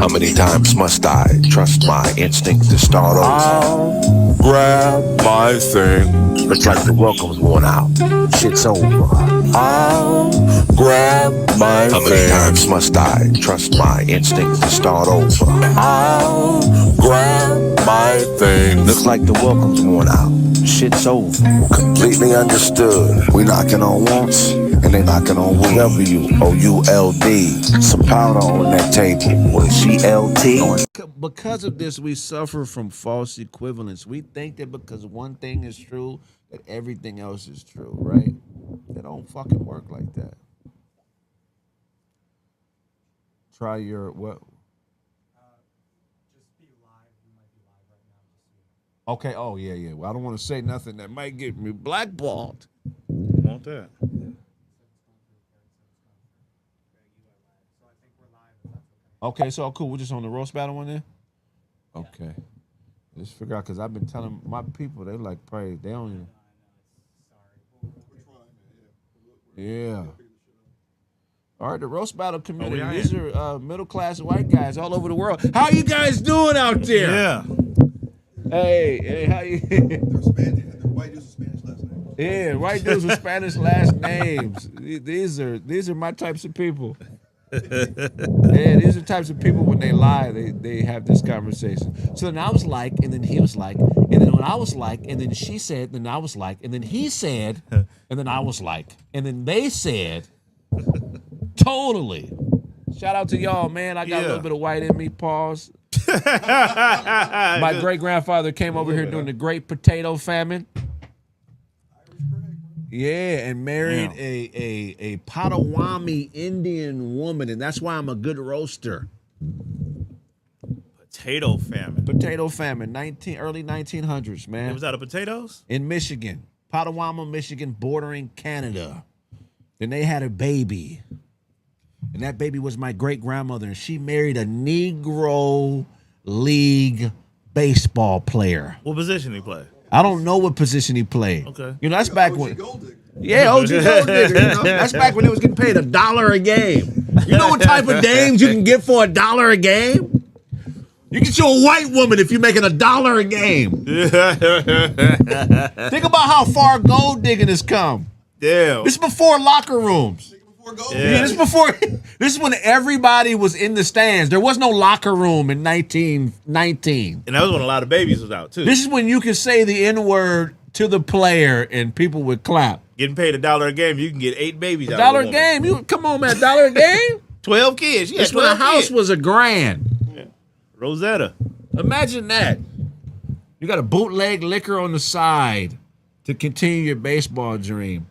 How many times must I trust my instinct to start over? I'll grab my thing. Looks like the welcome's worn out. Shit's over. I'll grab my How many thing. times must I trust my instinct to start over? I'll grab my thing. Looks like the welcome's worn out. Shit's over. Completely understood. We knocking on once, and they knocking on wood. W-O-U-L-D. Some powder on that table. Was she LT? Because of this, we suffer from false equivalence. We think that because one thing is true, that everything else is true, right? It don't fucking work like that. Try your what? Just be live. We might be live right now. Okay. Oh yeah. Well, I don't want to say nothing that might get me blackballed. Want that? So I think we're live. If that's okay. Okay, so cool. We're just on the roast battle one there? Okay. Just figure out, because I've been telling my people, they like praise. They don't even. Yeah. All right, the roast battle community. These are middle-class white guys all over the world. How you guys doing out there? Yeah. Hey, how you? They're white dudes with Spanish last names. Yeah, white dudes with Spanish last names. These are my types of people. Yeah, these are types of people when they lie, they have this conversation. So then I was like, and then he was like, and then when I was like, and then she said, then I was like, and then he said, and then I was like, and then they said, totally. Shout out to y'all, man. I got a little bit of white in me. Pause. My great grandfather came over here during the Great Potato Famine. Yeah, and married a Potawatomi Indian woman, and that's why I'm a good roaster. Potato famine. Potato famine, early 1900s, man. It was out of potatoes? In Michigan, Potawatomi, Michigan, bordering Canada. Then they had a baby, and that baby was my great grandmother, and she married a Negro League baseball player. What position he play? I don't know what position he played. Okay. You know, that's back when. Gold digger. Yeah, OG Gold Digger. You know? That's back when they was getting paid $1 a game. You know what type of games you can get for $1 a game? You get you a white woman if you're making $1 a game. Think about how far gold digging has come. Damn. This is before locker rooms. Before gold Yeah, this is when everybody was in the stands. There was no locker room in 1919. And that was when a lot of babies was out, too. This is when you could say the N-word to the player and people would clap. Getting paid $1 a game, you can get 8 babies out $1 of a game. You come on, man. $1 a game? 12 kids. Yeah, That's when a 12 house kids. was $1,000. Yeah. Rosetta. Imagine that. You got a bootleg liquor on the side to continue your baseball dream.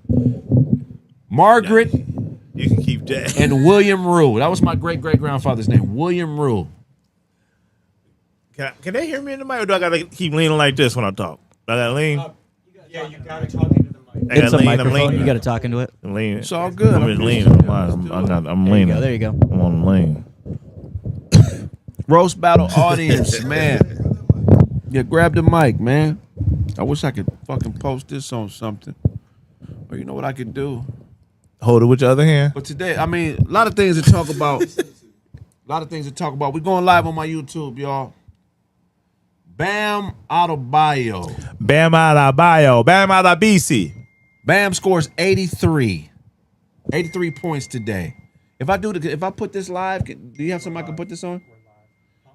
Margaret You can keep that. and William Rue. That was my great-great-grandfather's name, William Rue. Can they hear me in the mic, or do I got to keep leaning like this when I talk? Do I got to lean? Yeah, you gotta talk into the mic. I gotta It's a lean, I'm microphone. leaning. You got to talk into it. I'm leaning. It's all good. I'm just leaning. I'm leaning. There you go. I'm on the lean. Roast battle audience, man. Yeah, grab the mic, man. I wish I could fucking post this on something. Or you know what I could do? Hold it with your other hand. But today, I mean, a lot of things to talk about. We're going live on my YouTube, y'all. Bam Adebayo. Bam Adebayo. Bam Adebisi. Bam scores 83. 83 points today. If I put this live, do you have something I can put this on?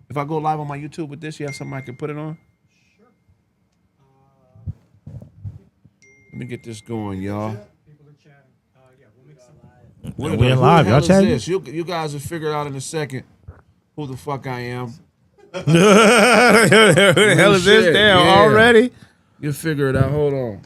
If I go live on my YouTube with this, you have something I can put it on? Sure. Let me get this going, y'all. People are chatting. Yeah, we'll make some. We in live. Y'all chatting? This? You guys will figure out in a second who the fuck I am. Who the hell is this? Shit, Damn, yeah. already? You'll figure it out. Hold on.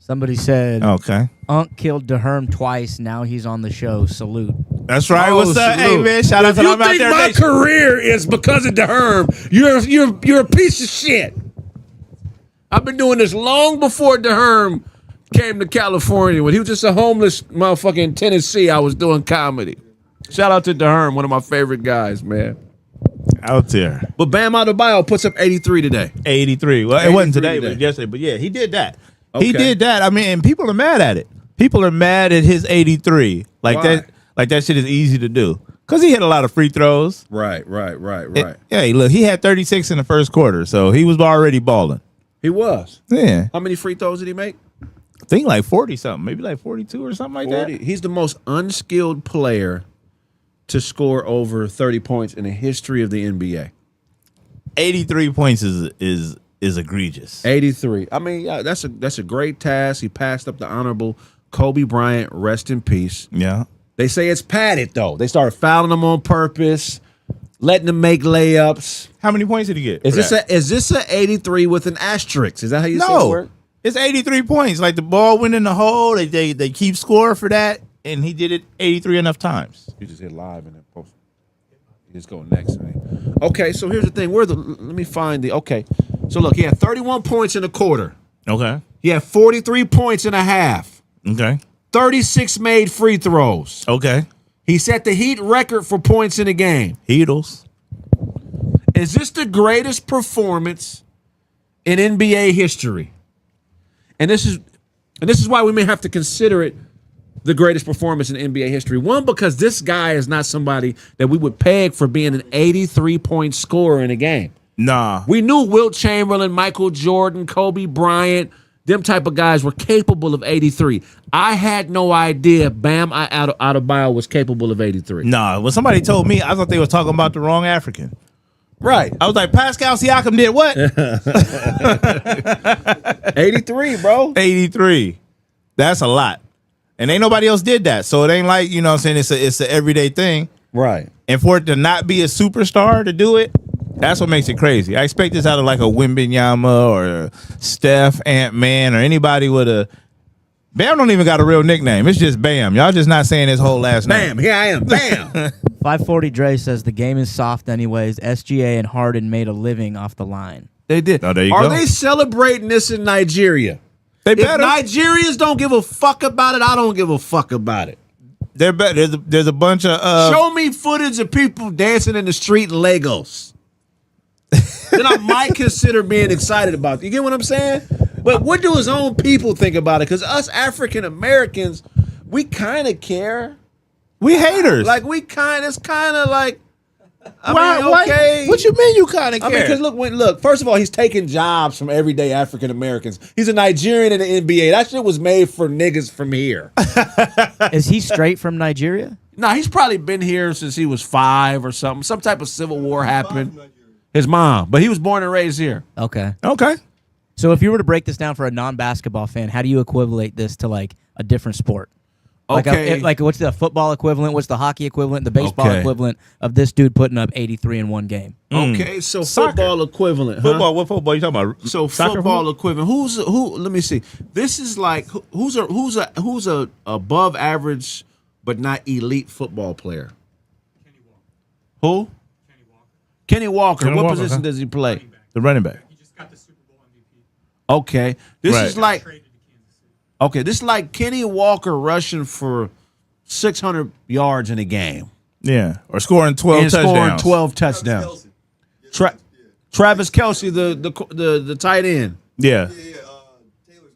Somebody said, Okay. Unc killed DeHerm twice. Now he's on the show. Salute. That's right. Oh, What's up? Hey, salute. man. Shout out to If you them out think there. my Nation. career is because of the Herm, you're a piece of shit. I've been doing this long before the Herm came to California. When he was just a homeless motherfucker in Tennessee, I was doing comedy. Shout out to DeHerm, one of my favorite guys, man. Out there. But Bam Adebayo puts up 83 today. 83. Well, it 83 wasn't today, today. but yesterday. But yeah, he did that. Okay. He did that. I mean, and people are mad at it. People are mad at his 83. Like Why? that shit is easy to do. Because he hit a lot of free throws. Right. Yeah, look, he had 36 in the first quarter, so he was already balling. He was. Yeah. How many free throws did he make? I think like 40 something, maybe like 42 or something like 40. that. He's the most unskilled player to score over 30 points in the history of the NBA. 83 points is egregious. 83. I mean, yeah, that's a great task. He passed up the honorable Kobe Bryant, rest in peace. Yeah. They say it's padded, though. They started fouling him on purpose, letting him make layups. How many points did he get? Is this a 83 with an asterisk? Is that how you say it work? It's 83 points. Like the ball went in the hole. They keep score for that, and he did it 83 enough times. You just hit live and then post. You just go next. Man. Okay, so here's the thing. Let me find the. Okay, so look, he had 31 points in a quarter. Okay. He had 43 points in a half. Okay. 36 made free throws. Okay. He set the Heat record for points in a game. Heatles. Is this the greatest performance in NBA history? And this is why we may have to consider it the greatest performance in NBA history. One, because this guy is not somebody that we would peg for being an 83-point scorer in a game. Nah. We knew Wilt Chamberlain, Michael Jordan, Kobe Bryant, them type of guys were capable of 83. I had no idea Bam Adebayo was capable of 83. Nah. When somebody told me, I thought they were talking about the wrong African. Right. I was like, Pascal Siakam did what? 83, bro. 83. That's a lot. And ain't nobody else did that. So it ain't like, you know what I'm saying, it's an everyday thing. Right. And for it to not be a superstar to do it, that's what makes it crazy. I expect this out of like a Wembanyama or a Steph, Ant-Man, or anybody with a... Bam don't even got a real nickname. It's just Bam. Y'all just not saying his whole last name. Bam, here I am. Bam. 540 Dre says the game is soft anyways. SGA and Harden made a living off the line. They did. Oh, there you Are go. they celebrating this in Nigeria? They If better. Nigerians don't give a fuck about it, I don't give a fuck about it. They're better. There's a bunch of... Show me footage of people dancing in the street in Lagos. Then I might consider being excited about it. You get what I'm saying? But what do his own people think about it? Because us African Americans, we kind of care. we haters. Like it's kind of like, Why- okay. What you mean you kind of care? I mean, because look. First of all, he's taking jobs from everyday African Americans. He's a Nigerian in the NBA. That shit was made for niggas from here. Is he straight from Nigeria? No, he's probably been here since he was 5 or something. Some type of civil war happened. His mom, but he was born and raised here. Okay. Okay. So if you were to break this down for a non-basketball fan, how do you equivalate this to like a different sport? Okay. Like what's the football equivalent? What's the hockey equivalent? The baseball Okay. equivalent of this dude putting up 83 in one game? Okay, so Soccer. football equivalent. Huh? Football. What football you talking about? So Soccer football equivalent. Who? Let me see. This is like who's a above average but not elite football player. Who? Kenny Walker. Kenny What Walker, position huh? does he play? The running back. He just got the Super Bowl MVP. Okay. This Right. is like Traded to Kansas City. okay. This is like Kenny Walker rushing for 600 yards in a game Yeah. Or scoring 12 and touchdowns. scoring 12 touchdowns. Travis Kelce, the tight end. Yeah. Taylor's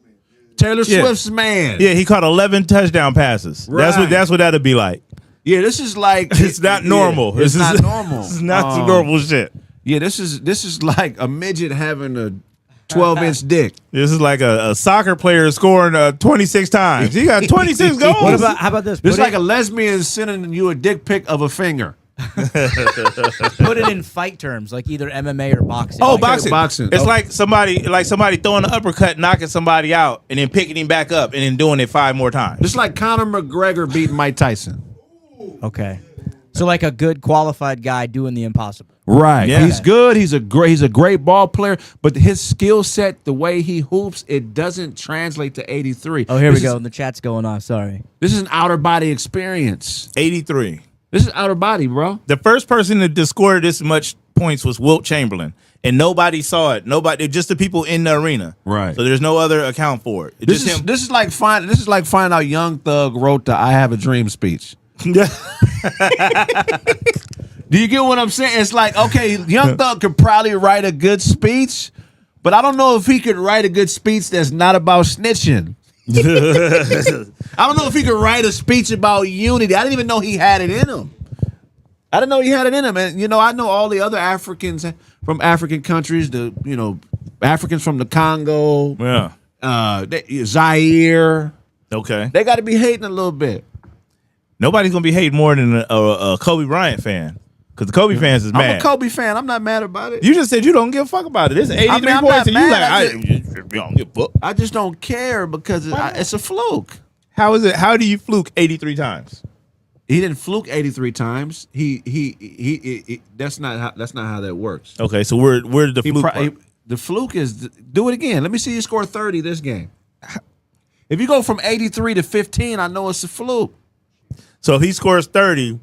man. Taylor Yeah. Swift's man. Yeah, he caught 11 touchdown passes. Right. That's what that'd be like. Yeah, this is like It's not normal. It's This not is normal. This is not some normal shit. Yeah, this is like a midget having a 12-inch dick. This is like a soccer player scoring 26 times. He got 26 goals. How about this? This is Put like a lesbian sending you a dick pic of a finger. put it in fight terms, like either MMA or boxing. Oh, Like, boxing. Oh. It's like somebody throwing an uppercut, knocking somebody out, and then picking him back up, and then doing it 5 more times. This is like Conor McGregor beating Mike Tyson. Okay. So like a good qualified guy doing the impossible. Right. Yeah. He's good. He's a great ball player, but his skill set, the way he hoops, it doesn't translate to 83. Oh, here This we is- go. The chat's going on. Sorry. This is an outer body experience. 83. This is outer body, bro. The first person to score this much points was Wilt Chamberlain, and nobody saw it. Nobody, just the people in the arena. Right. So there's no other account for it. It's This just is him. this is like finding out Young Thug wrote the "I Have a Dream" speech. Do you get what I'm saying? It's like, okay, Young Thug could probably write a good speech, but I don't know if he could write a good speech that's not about snitching. I don't know if he could write a speech about unity. I didn't even know he had it in him. I didn't know he had it in him. And, you know, I know all the other Africans from African countries, Africans from the Congo, Zaire. Okay. They got to be hating a little bit. Nobody's going to be hating more than a Kobe Bryant fan. Because the Kobe fans is mad. I'm a Kobe fan. I'm not mad about it. You just said you don't give a fuck about it. It's 83 I'm points and you mad. like, you don't give a fuck. I just don't care because it's a fluke. How is it? How do you fluke 83 times? He didn't fluke 83 times. He that's not how that works. Okay, so where did the fluke part? The fluke is do it again. Let me see you score 30 this game. If you go from 83 to 15, I know it's a fluke. So if he scores 30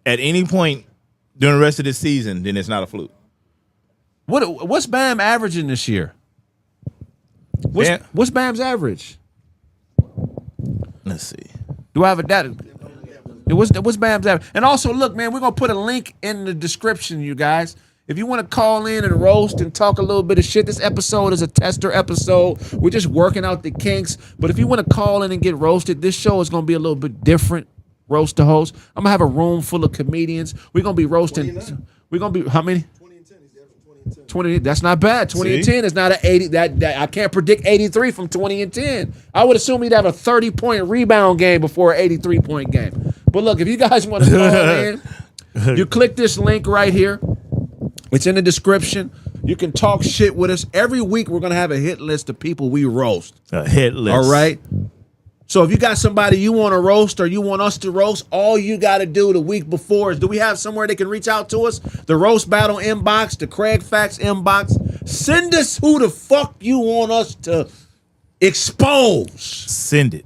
at any point during the rest of this season, then it's not a fluke. What's Bam averaging this year? What's Bam's average? Let's see. Do I have a data? What's Bam's average? And also, look, man, we're gonna put a link in the description, you guys. If you want to call in and roast and talk a little bit of shit, this episode is a tester episode. We're just working out the kinks. But if you want to call in and get roasted, this show is going to be a little bit different. Roast to host. I'm going to have a room full of comedians. We're going to be roasting. We're going to be, how many? 20 and 10. He's averaging 20 and 10. 20. That's not bad. 20 and 10 is not an 80. That I can't predict 83 from 20 and 10. I would assume he'd have a 30-point rebound game before an 83-point game. But look, if you guys want to call in, you click this link right here. It's in the description. You can talk shit with us. Every week we're going to have a hit list of people we roast. A hit list. All right? So if you got somebody you want to roast or you want us to roast, all you got to do the week before is, do we have somewhere they can reach out to us? The Roast Battle inbox, the Kraig Facts inbox. Send us who the fuck you want us to expose. Send it.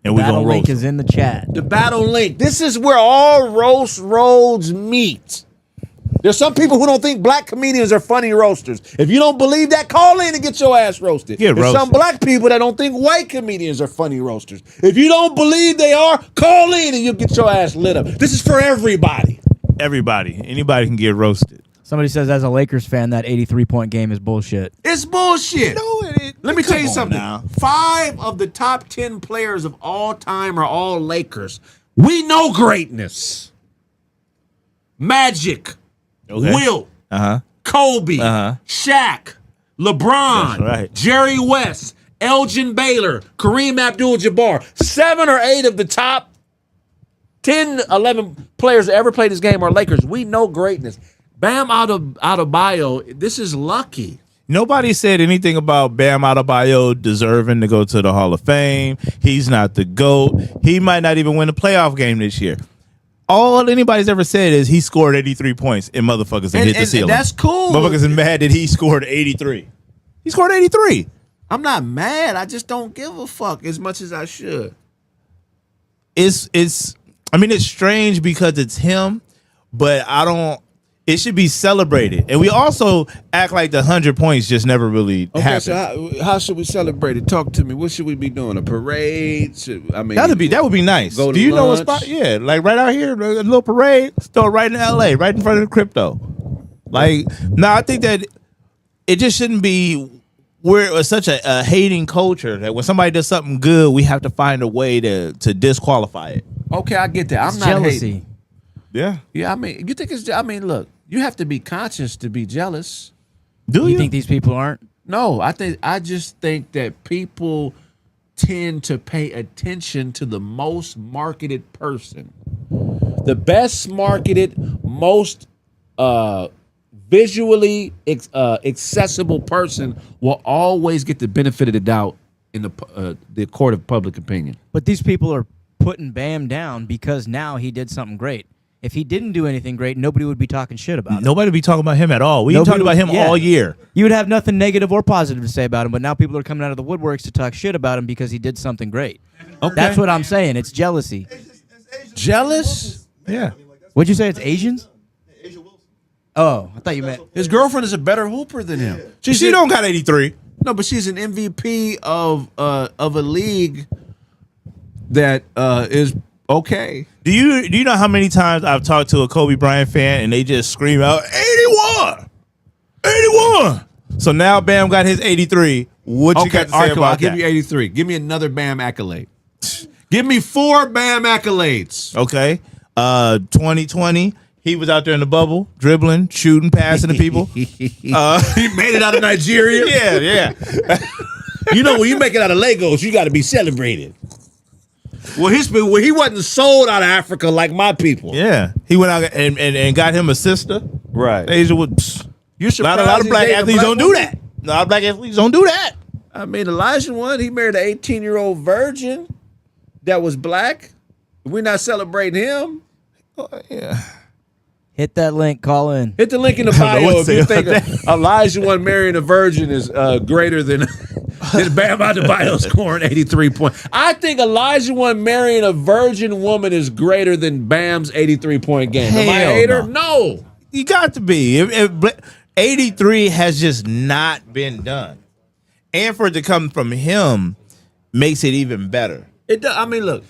And we're Battle going to link roast. is in the chat. The battle link. This is where all roast roads meet. There's some people who don't think black comedians are funny roasters. If you don't believe that, call in and get your ass roasted. Get There's some roasted. black people that don't think white comedians are funny roasters. If you don't believe they are, call in and you'll get your ass lit up. This is for everybody. Everybody. Anybody can get roasted. Somebody says, as a Lakers fan, that 83-point game is bullshit. It's bullshit. Let me tell you Come on something. now. 5 of the top 10 players of all time are all Lakers. We know greatness. Magic. Okay. Wilt, Uh-huh. Kobe, Uh-huh. Shaq, LeBron, That's right. Jerry West, Elgin Baylor, Kareem Abdul-Jabbar. 7 or 8 of the top 10, 11 players that ever played this game are Lakers. We know greatness. Bam Adebayo, this is lucky. Nobody said anything about Bam Adebayo deserving to go to the Hall of Fame. He's not the GOAT. He might not even win a playoff game this year. All anybody's ever said is he scored 83 points and motherfuckers have hit the ceiling. And that's cool. Motherfuckers are mad that he scored 83. He scored 83. I'm not mad. I just don't give a fuck as much as I should. It's strange because it's him, but it should be celebrated. And we also act like the 100 points just never really happened. So how should we celebrate it? Talk to me. What should we be doing? A parade? That would be nice. Go to Do you know a lunch? spot? Yeah, like right out here, a little parade, still right in LA, right in front of the crypto. Like, no, I think that it just shouldn't be. We're such a hating culture that when somebody does something good, we have to find a way to disqualify it. Okay, I get that. I'm It's not jealousy. hating. Yeah. Yeah, you think it's? Look, you have to be conscious to be jealous. Do You think these people aren't? No, I just think that people tend to pay attention to the most marketed person. The best marketed, most visually accessible person will always get the benefit of the doubt in the court of public opinion. But these people are putting Bam down because now he did something great. If he didn't do anything great, nobody would be talking shit about him. Nobody be talking about him at all. We Nobody talked about him would- yeah. all year. You would have nothing negative or positive to say about him, but now people are coming out of the woodworks to talk shit about him because he did something great. Okay. That's what I'm saying. It's jealousy. Jealous? Yeah. What'd you say? It's Asians? Asia Wilson. Oh, I thought you meant. His girlfriend is a better hooper than him. She don't got 83. No, but she's an MVP of a league that is okay. Do you know how many times I've talked to a Kobe Bryant fan and they just scream out 81, 81. So now Bam got his 83. What you got to say all right, cool. I'll about give that? you 83. Give me another Bam accolade. Give me 4 Bam accolades. Okay. 2020, he was out there in the bubble, dribbling, shooting, passing to people. He made it out of Nigeria. Yeah. You know, when you make it out of Lagos, you got to be celebrated. Well, he wasn't sold out of Africa like my people. Yeah. He went out and got him a sister. Right. Asia was. You're A lot of black athletes don't do that. A lot of black athletes don't do that. I mean, Elijah he married an 18-year-old virgin that was black. We're not celebrating him. Yeah. Hit that link. Call in. Hit the link in the I don't know bio what if you to say think Elijah marrying a virgin is greater than Bam Adebayo scoring 83 points. I think Elijah marrying a virgin woman is greater than Bam's 83-point game. Am I a Hell hater? no. No. You got to be. If 83 has just not been done. And for it to come from him makes it even better. It does. I mean, look,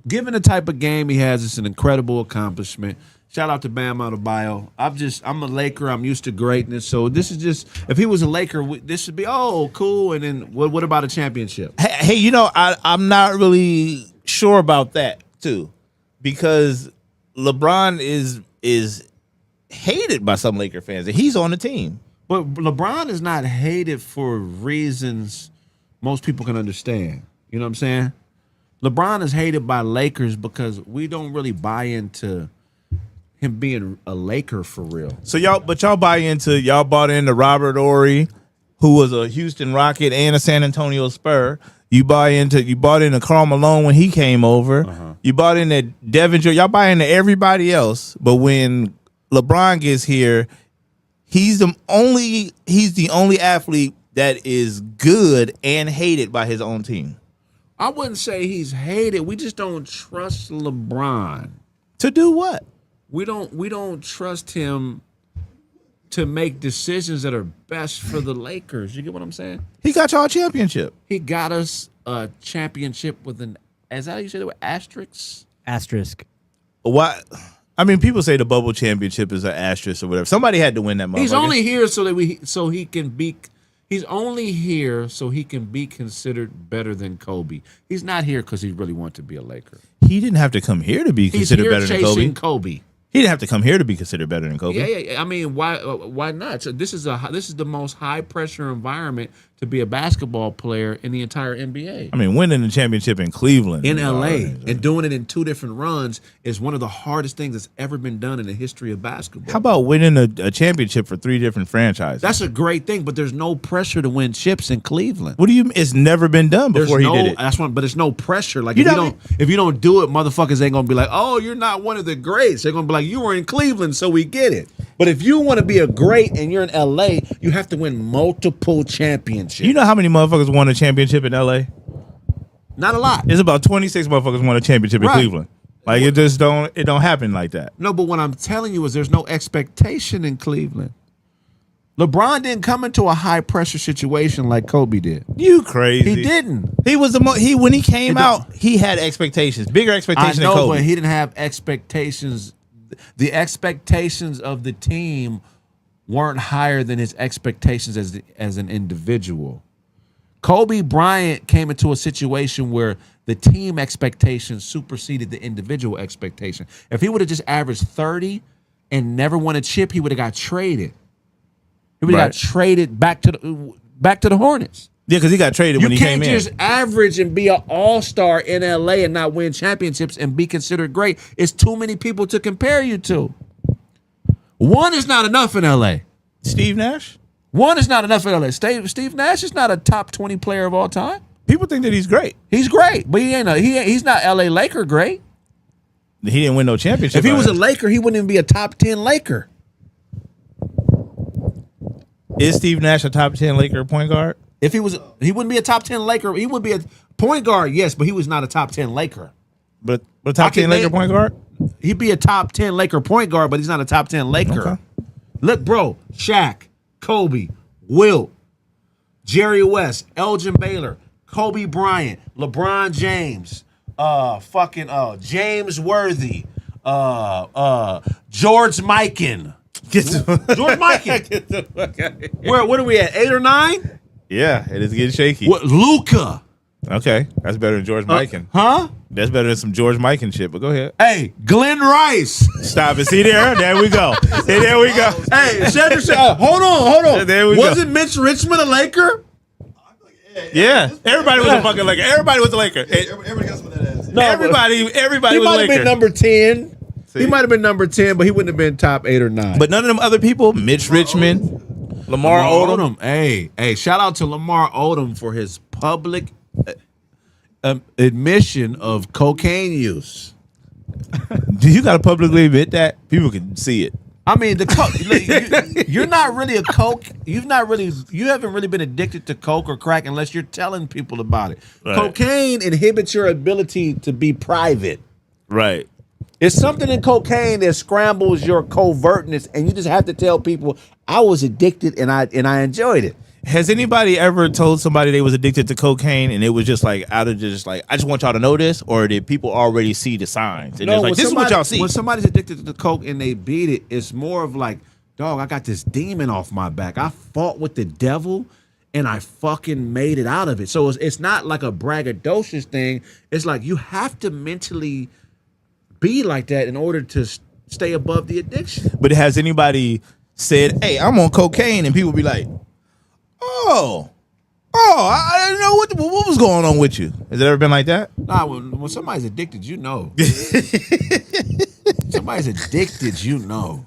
given the type of game he has, it's an incredible accomplishment. Shout out to Bam Adebayo. I'm a Laker. I'm used to greatness. So this is just, if he was a Laker, this would be, cool. And then what about a championship? Hey, I'm not really sure about that too, because LeBron is hated by some Laker fans, and he's on the team. But LeBron is not hated for reasons most people can understand. You know what I'm saying? LeBron is hated by Lakers because we don't really buy into him being a Laker for real. So y'all bought into Robert Horry, who was a Houston Rocket and a San Antonio Spur. You bought into Karl Malone when he came over. You bought into Devin Jones. Y'all buy into everybody else, but when LeBron gets here, he's the only athlete that is good and hated by his own team. I wouldn't say he's hated. We just don't trust LeBron. To do what? We don't trust him to make decisions that are best for the Lakers. You get what I'm saying? He got y'all a championship. He got us a championship with is that how you say it, with asterisks? Asterisk. Why? I mean, people say the bubble championship is an asterisk or whatever. Somebody had to win that motherfucker. He's only here so he can be. He's only here so he can be considered better than Kobe. He's not here because he really wants to be a Laker. He didn't have to come here to be considered better than Kobe. Kobe. He didn't have to come here to be considered better than Kobe. Yeah. I mean, why not? So this is the most high pressure environment to be a basketball player in the entire NBA. I mean, winning the championship in Cleveland, In LA, and doing it in 2 different runs is one of the hardest things that's ever been done in the history of basketball. How about winning a championship for 3 different franchises? That's a great thing, but there's no pressure to win chips in Cleveland. What do you? It's never been done before he did it. That's one, but there's no pressure. Like You if you don't do it, motherfuckers ain't gonna be like, oh, you're not one of the greats. They're gonna be like, you were in Cleveland, so we get it. But if you want to be a great and you're in LA, you have to win multiple championships. You know how many motherfuckers won a championship in LA? Not a lot. It's about 26 motherfuckers won a championship in Right. Cleveland. Like it don't happen like that. No, but what I'm telling you is there's no expectation in Cleveland. LeBron didn't come into a high pressure situation like Kobe did. You crazy? He didn't. He was when he came out, he had expectations, bigger I expectations know, than Kobe. but he didn't have expectations. The expectations of the team weren't higher than his expectations as an individual. Kobe Bryant came into a situation where the team expectations superseded the individual expectation. If he would have just averaged 30 and never won a chip, he would have got traded. He would have got traded back to the Hornets. Yeah, because he got traded when he came in. You can't just average and be an all-star in LA and not win championships and be considered great. It's too many people to compare you to. One is not enough in LA. Steve Nash? One is not enough in LA. Steve Nash is not a top 20 player of all time. People think that he's great. He's great, but he's not LA Laker great. He didn't win no championship. If he was a Laker, he wouldn't even be a top 10 Laker. Is Steve Nash a top 10 Laker point guard? If he wouldn't be a top 10 Laker. He would be a point guard, yes, but he was not a top 10 Laker. But a top 10 Laker point guard? He'd be a top 10 Laker point guard, but he's not a top 10 Laker. Okay. Look, bro, Shaq, Kobe, Wilt, Jerry West, Elgin Baylor, Kobe Bryant, LeBron James, James Worthy, George Mikan. George Mikan. What are we at, 8 or 9? Yeah, it is getting shaky. What, Luka. Okay, that's better than George Mikan. Huh? That's better than some George Mikan shit. But go ahead. Hey, Glenn Rice. Stop it. See there? There we go. There we go. Hey, hold on. There we go. Wasn't Mitch Richmond a Laker? Yeah, everybody was a fucking Laker. Everybody was a Laker. Everybody got some of that ass. No, Everybody He was a might have Laker. been number 10. See? He might have been number 10, but he wouldn't have been top 8 or 9. But none of them other people, Mitch Richmond, Lamar Odom. Hey, shout out to Lamar Odom for his public admission of cocaine use. Do you got to publicly admit that? People can see it. I mean, you're not really a coke. You haven't really been addicted to coke or crack unless you're telling people about it. Right. Cocaine inhibits your ability to be private. Right. It's something in cocaine that scrambles your covertness, and you just have to tell people, I was addicted and I enjoyed it. Has anybody ever told somebody they was addicted to cocaine and it was just like out of just like, I just want y'all to know this, or did people already see the signs? And it's like, this is what y'all see. When somebody's addicted to coke and they beat it, it's more of like, dog, I got this demon off my back. I fought with the devil and I fucking made it out of it. So it's not like a braggadocious thing. It's like you have to mentally be like that in order to stay above the addiction. But has anybody said, hey, I'm on cocaine, and people be like, oh, I didn't know what was going on with you. Has it ever been like that? Nah, when somebody's addicted, you know. Somebody's addicted, you know.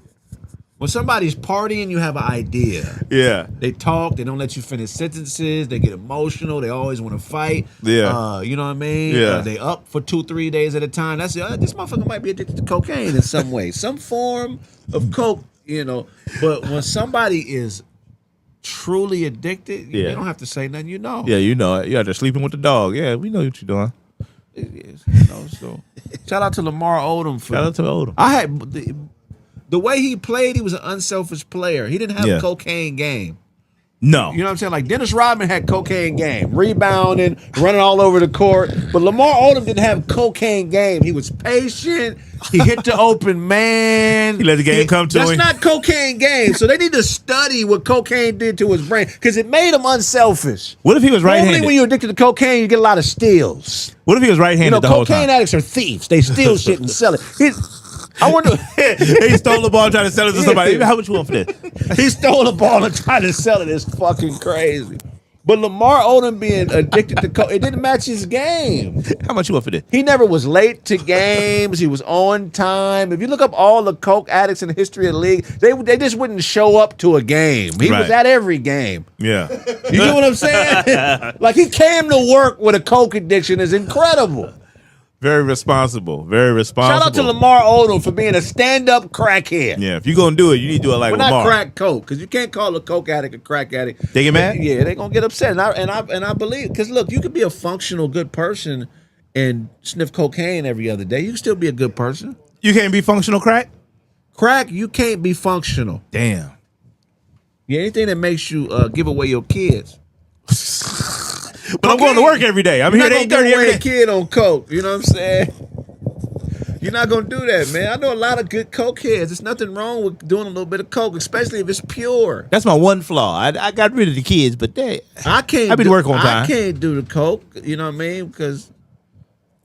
When somebody's partying, you have an idea. Yeah. They talk. They don't let you finish sentences. They get emotional. They always want to fight. Yeah. You know what I mean? Yeah. They up for 2-3 days at a time. That's this motherfucker might be addicted to cocaine in some way, some form of coke. You know. But when somebody is truly addicted, you don't have to say nothing. You know. Yeah, you know it. You're out there sleeping with the dog. Yeah, we know what you're doing. So shout out to Lamar Odom for. Shout out to Odom. I had the way he played. He was an unselfish player. He didn't have a cocaine game. No. You know what I'm saying? Like Dennis Rodman had cocaine game, rebounding, running all over the court. But Lamar Odom didn't have cocaine game. He was patient. He hit the open man. He let the game come to him. That's not cocaine game. So they need to study what cocaine did to his brain because it made him unselfish. What if he was right-handed? Normally when you're addicted to cocaine, you get a lot of steals. What if he was right-handed You know, the whole time? cocaine addicts are thieves. They steal shit and sell it. I wonder. He stole the ball and tried to sell it to somebody. How much you want for this? He stole the ball and tried to sell it. It's fucking crazy. But Lamar Odom being addicted to coke, it didn't match his game. How much you want for this? He never was late to games. He was on time. If you look up all the coke addicts in the history of the league, they just wouldn't show up to a game. He was at every game. Yeah. You know what I'm saying? Like he came to work with a coke addiction is incredible. Very responsible. Very responsible. Shout out to Lamar Odom for being a stand-up crackhead. Yeah, if you're going to do it, you need to do it like But Lamar. not crack coke, because you can't call a coke addict a crack addict. They get mad? Yeah, they're gonna get upset, and I believe, because look, you could be a functional good person and sniff cocaine every other day. You can still be a good person. You can't be functional crack? Crack, you can't be functional. Damn. Yeah, anything that makes you give away your kids. But I'm going to work every day. I'm You're here not at gonna 8:30 give away every a day. kid on coke. You know what I'm saying? You're not gonna do that, man. I know a lot of good coke heads. There's nothing wrong with doing a little bit of coke, especially if it's pure. That's my one flaw. I got rid of the kids, but I can't. I be to work on time. I can't do the coke. You know what I mean? Because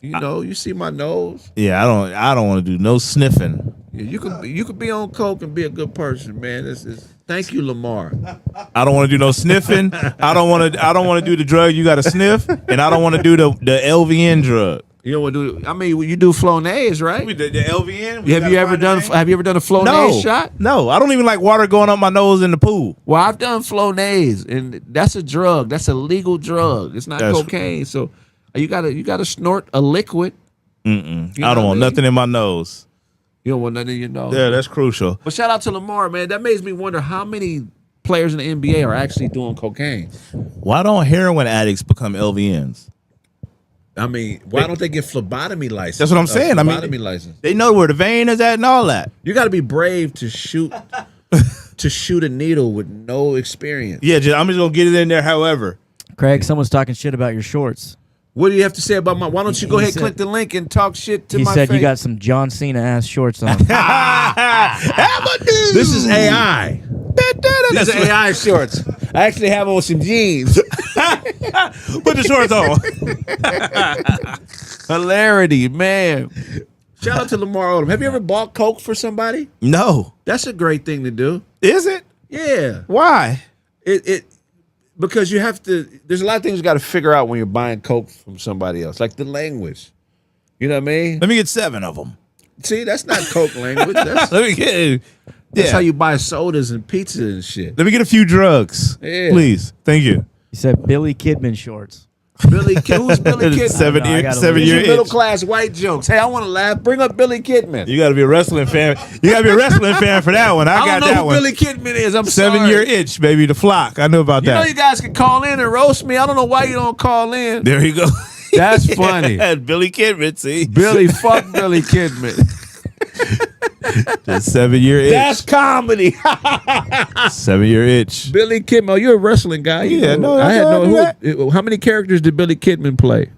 you see my nose. yeah, I don't want to do no sniffing. Yeah, you could be on coke and be a good person, man. Thank you, Lamar. I don't want to do no sniffing. I don't want to do the drug you got to sniff, and I don't want to do the LVN drug. You know what? I mean, you do Flonase, right? The LVN. Have you ever done a Flonase No shot? No, I don't even like water going up my nose in the pool. Well, I've done Flonase, and that's a drug. That's a legal drug. It's not cocaine. So you gotta snort a liquid. Mm-mm. You I know don't what want I mean? nothing in my nose. You don't want nothing in your nose. Yeah, that's crucial. But shout out to Lamar, man. That makes me wonder how many players in the NBA are actually doing cocaine. Why don't heroin addicts become LVNs? I mean, why don't they get phlebotomy license? That's what I'm saying. I mean, Phlebotomy license. They know where the vein is at and all that. You got to be brave to shoot a needle with no experience. Yeah, I'm just gonna get it in there. However, Craig, someone's talking shit about your shorts. What do you have to say about my? Why don't you go He ahead, said- click the link, and talk shit to He my said face? you got some John Cena ass shorts on. This is AI. These are AI shorts. I actually have on some jeans. Put the shorts on. Hilarity, man. Shout out to Lamar Odom. Have you ever bought Coke for somebody? No. That's a great thing to do. Is it? Yeah. Why? It because you have to. There's a lot of things you got to figure out when you're buying Coke from somebody else, like the language. You know what I mean? Let me get 7 of them. See, that's not Coke language. That's Let me get. That's Yeah. how you buy sodas and pizza and shit. Let me get a few drugs. Yeah. Please. Thank you. He said Billy Kidman shorts. Who's Billy Kidman? 7 I year, gotta 7 look. year These are middle itch. class white jokes. Hey, I want to laugh. Bring up Billy Kidman. You got to be a wrestling fan. You got to be a wrestling fan for that one. I I got don't know that who one. Billy Kidman is. I'm 7 sorry. year itch, baby. The Flock. I know about You know that. you guys can call in and roast me. I don't know why you don't call in. There you go. That's funny. Billy Kidman, see? Billy, fuck Billy Kidman. Just 7 year itch. That's comedy. 7 year itch. Billy Kidman. Oh, you're a wrestling guy. You Yeah, know. no, I had no, no. How many characters did Billy Kidman play?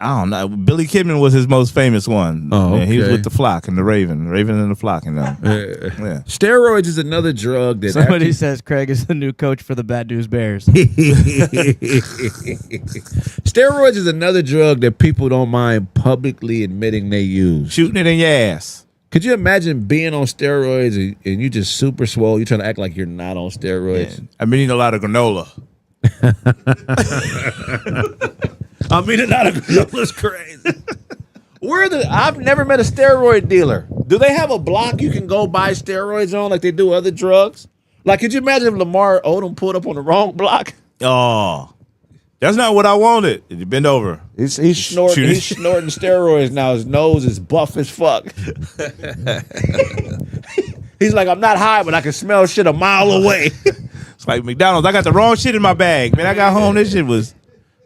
I don't know. Billy Kidman was his most famous one. Oh, Yeah, he was okay. with the Flock and the Raven and the Flock, you know. Yeah. Steroids is another drug that Somebody says Craig is the new coach for the Bad News Bears. Steroids is another drug that people don't mind publicly admitting they use. Shooting it in your ass. Could you imagine being on steroids and you just super swole? You trying to act like you're not on steroids? I've been eating a lot of granola. I mean, a lot of granola's crazy. I've never met a steroid dealer. Do they have a block you can go buy steroids on like they do other drugs? Like, could you imagine if Lamar Odom pulled up on the wrong block? Oh. That's not what I wanted. You bend over. He's snorting steroids now. His nose is buff as fuck. He's like, I'm not high, but I can smell shit a mile away. It's like McDonald's. I got the wrong shit in my bag. Man, I got home. This shit was.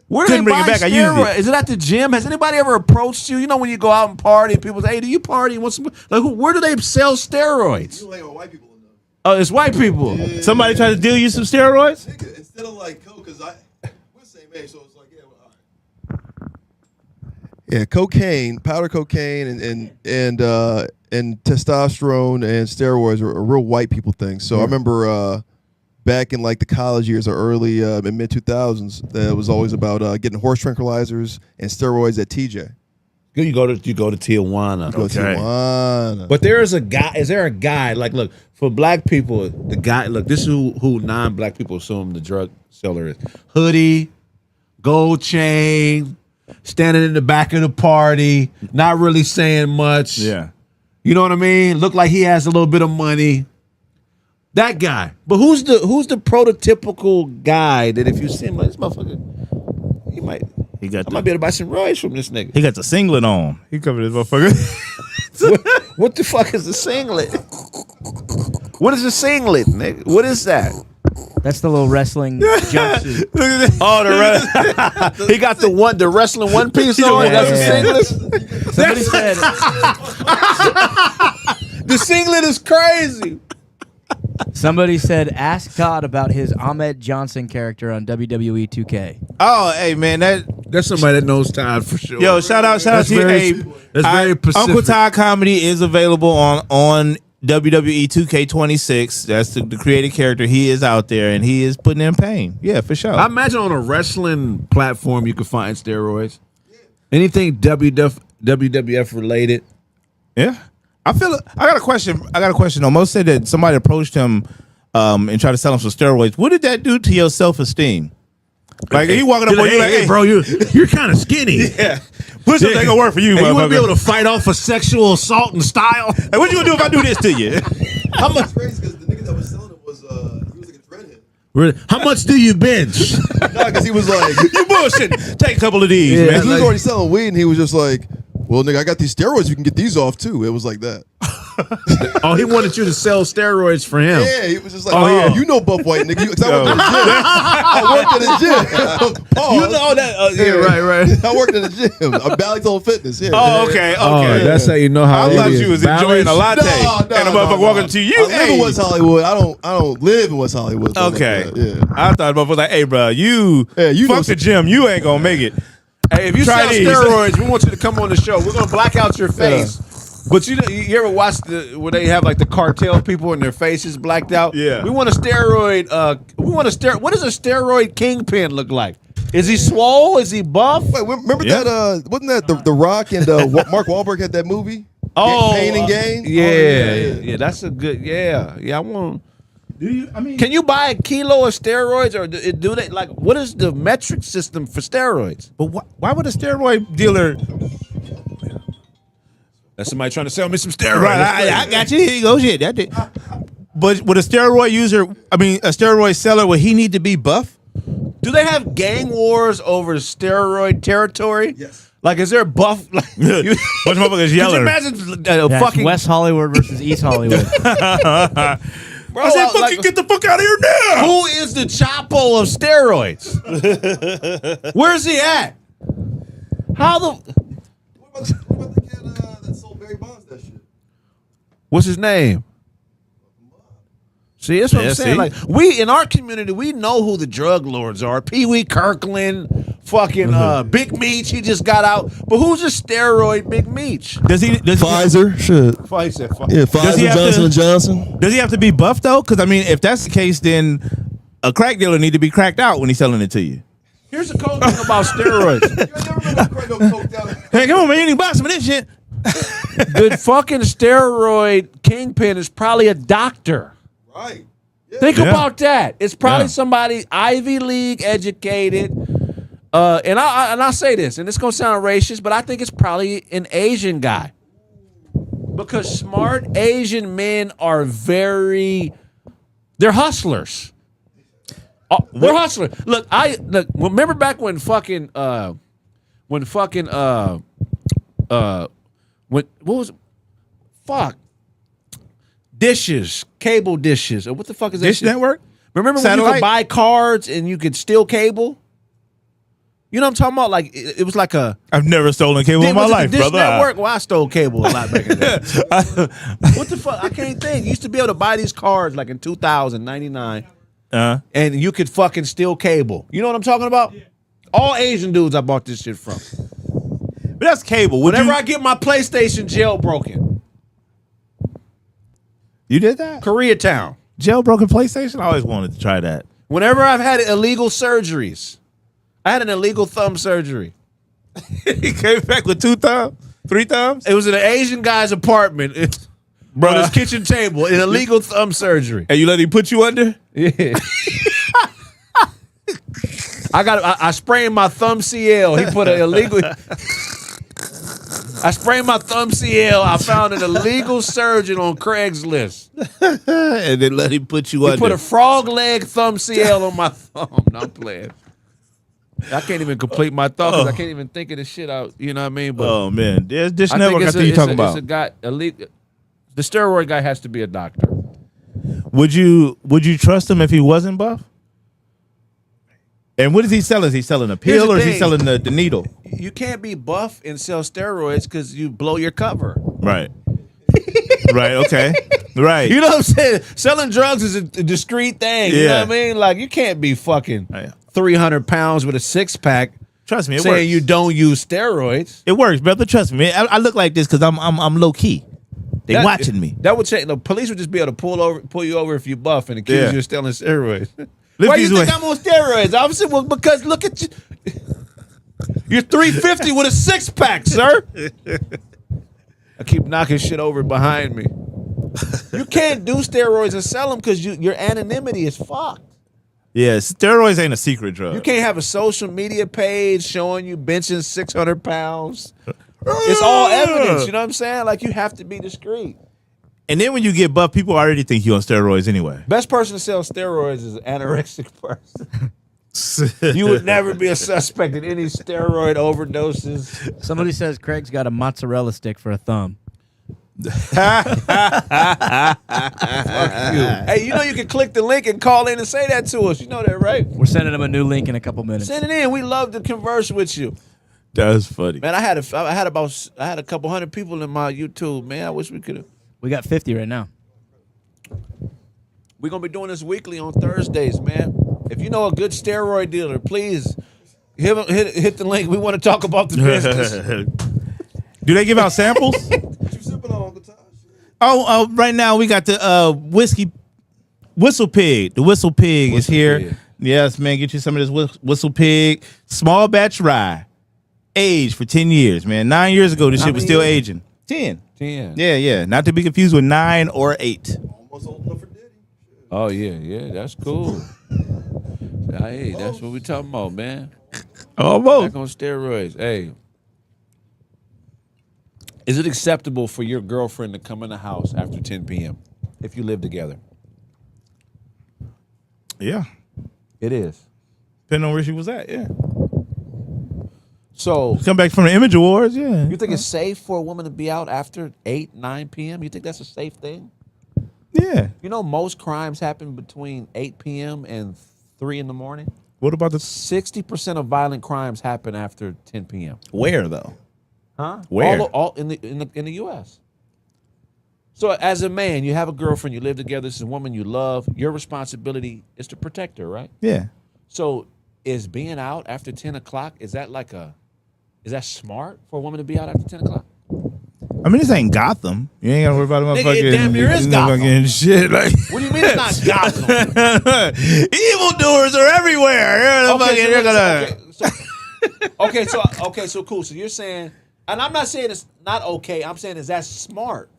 Where do they Couldn't bring buy it back. I used steroids? it. Is it at the gym? Has anybody ever approached you? You know when you go out and party, people say, "Hey, do you party? What's like? Where do they sell steroids?" You hang with white people enough. Oh, it's white people. Somebody tried to deal you some steroids? Nigga, instead of like coke, because we're the same age, so it's like, yeah, well, all right. Yeah, cocaine, powder cocaine, and testosterone and steroids are real white people things. So I remember back in like the college years or early in mid 2000s, it was always about getting horse tranquilizers and steroids at TJ. You go to Tijuana. Go to Tijuana. But there is a guy. Is there a guy? Like, look, for black people, the guy. Look, this is who non-black people assume the drug seller is. Hoodie, gold chain, standing in the back of the party, not really saying much. Yeah. You know what I mean? Look like he has a little bit of money. That guy. But who's the prototypical guy that if you see him like this motherfucker, I might be able to buy some roids from this nigga. He got the singlet on. He covered his motherfucker. What the fuck is the singlet? What is a singlet, nigga? What is that? That's the little wrestling jumpsuit. Look at this. Oh, he got the wrestling one piece on. That's a singlet. Somebody said The singlet is crazy. Somebody said, ask Todd about his Ahmed Johnson character on WWE 2K. Oh, hey, man. That's somebody that knows Todd for sure. Yo, shout out to you. Hey, That's very Pacific. Uncle Todd Comedy is available on WWE 2K26. That's the creative character. He is out there, and he is putting in pain. Yeah, for sure. I imagine on a wrestling platform you could find steroids. Anything WWF related. Yeah. I got a question. though. Most said that somebody approached him and tried to sell him some steroids. What did that do to your self-esteem? Like, he walking up on you like, hey, bro, you're kind of skinny. Yeah. Push ain't gonna work for you, Hey, you motherfucker. wouldn't be able to fight off a sexual assault in style. Hey, what you gonna do if I do this to you? How much? It's crazy because the nigga that was selling it was he was like a dreadhead. Really? How much do you bench? No, because he was like, You bullshit. Take a couple of these, Yeah, man. he was already selling weed, and he was just like, well, nigga, I got these steroids. You can get these off too. It was like that. Oh, he wanted you to sell steroids for him. Yeah, he was just like, Oh, yeah. you know Buff White, nigga. Because I worked at the gym. I worked at the gym. Pause. You know that? Yeah, right. I worked at the gym. I Bally's on Fitness. Yeah. Oh, okay. Oh, that's how you know how I it thought is. you was Balance? enjoying a latte, No, and a motherfucker walking to you. I live in West Hollywood. I don't live in West Hollywood. so Okay. like that. Yeah. I thought motherfucker was like, hey, bro, you Yeah, you know fuck the gym. You ain't gonna make it. Hey, if you Try sell these. steroids, we want you to come on the show. We're gonna black out your face. But you ever watch where they have like the cartel people and their faces blacked out? Yeah. We want a steroid. What does a steroid kingpin look like? Is he swole? Is he buff? Wait, remember Yeah. that? Wasn't that the Rock and Mark Wahlberg had that movie? Pain and Gain. Yeah. That's a good. Yeah. I want. Do you? I mean, Can you buy a kilo of steroids, or do they like? What is the metric system for steroids? but why would a steroid dealer? That's somebody trying to sell me some steroids. Right, I got you. Here you go, shit. That did. But would a steroid user? I mean, a steroid seller, would he need to be buff? Do they have gang wars over steroid territory? Yes. Like, is there a buff? Like, Bunch of motherfuckers could you yelling. imagine That's fucking West Hollywood versus East Hollywood. Bro, I said, like, "Fucking get the fuck out of here now!" who is the Chapo of steroids? Where's he at? How the? What about the kid that sold Barry Bonds that shit? What's his name? See, that's what Yeah, I'm saying. see? Like, we in our community, we know who the drug lords are. Pee Wee Kirkland, fucking Big Meech. He just got out. But who's a steroid Big Meech? Does he? Pfizer, shit. Pfizer. Yeah, Does he Pfizer, have Johnson to- and Johnson. Does he have to be buff though? Because I mean, if that's the case, then a crack dealer need to be cracked out when he's selling it to you. Here's the cool thing about steroids. Hey, come on, man! You need to buy some of this shit. The fucking steroid kingpin is probably a doctor. Right. Think Yeah. about that. It's probably Yeah. somebody Ivy League educated. And I'll say this, and it's gonna sound racist, but I think it's probably an Asian guy. Because smart Asian men are they're hustlers. They're hustlers. Look, remember back when what was it? Fuck. Dishes, cable dishes. Or what the fuck is that Dish shit? Network. Remember when you Satellite? could buy cards and you could steal cable? You know what I'm talking about? Like it was like a I've never stolen cable in my was it life, the Dish brother. Network? Well, I stole cable a lot back in the day. What the fuck? I can't think. You used to be able to buy these cards like in 2099, and you could fucking steal cable. You know what I'm talking about? All Asian dudes I bought this shit from. But that's cable. Would Whenever you, I get my PlayStation jailbroken, you did that? Koreatown. Jailbroken PlayStation? I always wanted to try that. Whenever I've had illegal surgeries, I had an illegal thumb surgery. He came back with 2 thumbs, 3 thumbs. It was in an Asian guy's apartment on his kitchen table, an illegal thumb surgery. And you let him put you under? Yeah. I sprained my thumb CL. He put an illegal. I sprained my thumb CL. I found an illegal surgeon on Craigslist. And then let him put you He under. put a frog leg thumb CL on my thumb. No, I'm playing. I can't even complete my thought because I can't even think of the shit out. You know what I mean? But Oh man, there's Dish I Network. I think you're talking it's about. a guy. The steroid guy has to be a doctor. Would you trust him if he wasn't buff? And what is he selling? Is he selling a Here's pill the or is he thing. selling the needle? You can't be buff and sell steroids because you blow your cover. Right. Right. Okay. Right. You know what I'm saying? Selling drugs is a discreet thing. You know Yeah. what I mean? Like you can't be fucking Yeah. 300 pounds with a 6-pack Trust me, it saying works. you don't use steroids. It works, brother. Trust me. I look like this because I'm low key. They watching me. That would change. The police would just be able to pull you over if you buff and accuse Yeah. you of stealing steroids. Lift Why do you these think way- I'm on steroids? Obviously, well, because look at you. You're 350 with a 6-pack, sir. I keep knocking shit over behind me. You can't do steroids and sell them because your anonymity is fucked. Yeah, steroids ain't a secret drug. You can't have a social media page showing you benching 600 pounds. It's all evidence. You know what I'm saying? Like you have to be discreet. And then when you get buff, people already think you on steroids anyway. Best person to sell steroids is an anorexic person. You would never be a suspect in any steroid overdoses. Somebody says Craig's got a mozzarella stick for a thumb. Hey, you know you can click the link and call in and say that to us. You know that, right? We're sending him a new link in a couple minutes. Send it in. We love to converse with you. That's funny. Man, I had a couple hundred people in my YouTube, man. I wish we could have. We got 50 right now. We're gonna be doing this weekly on Thursdays, man. If you know a good steroid dealer, please hit the link. We want to talk about the business. Do they give out samples? What you sipping on? Right now we got the whiskey Whistle Pig. The Whistle Pig is Whistle here. Pig. Yes, man. Get you some of this Whistle Pig small batch rye, aged for 10 years, man. 9 years ago, this How shit was many still years? aging. 10. 10. Yeah. Not to be confused with 9 or 8. Almost old enough for Diddy. Oh yeah, that's cool. Hey, that's what we talking about, man. Almost. Back on steroids. Hey, is it acceptable for your girlfriend to come in the house after 10 p.m. if you live together? Yeah. It is. Depending on where she was at, yeah. So Come back from the Image Awards, yeah. you think it's safe for a woman to be out after 8, 9 p.m.? You think that's a safe thing? Yeah. You know, most crimes happen between 8 p.m. and 3 in the morning. What about the 60% of violent crimes happen after 10 p.m. where though? Huh? Where? All in the U.S. So as a man, you have a girlfriend, you live together. This is a woman you love. Your responsibility is to protect her, right? Yeah. So is being out after 10 o'clock, is that smart for a woman to be out after 10 o'clock? I mean, this ain't Gotham. You ain't gotta worry about the Nigga, motherfucking. it damn near is Gotham. motherfucking shit. Like, What do you mean it's not Gotham? evildoers are everywhere. So cool. So you're saying, and I'm not saying it's not okay. I'm saying is that smart?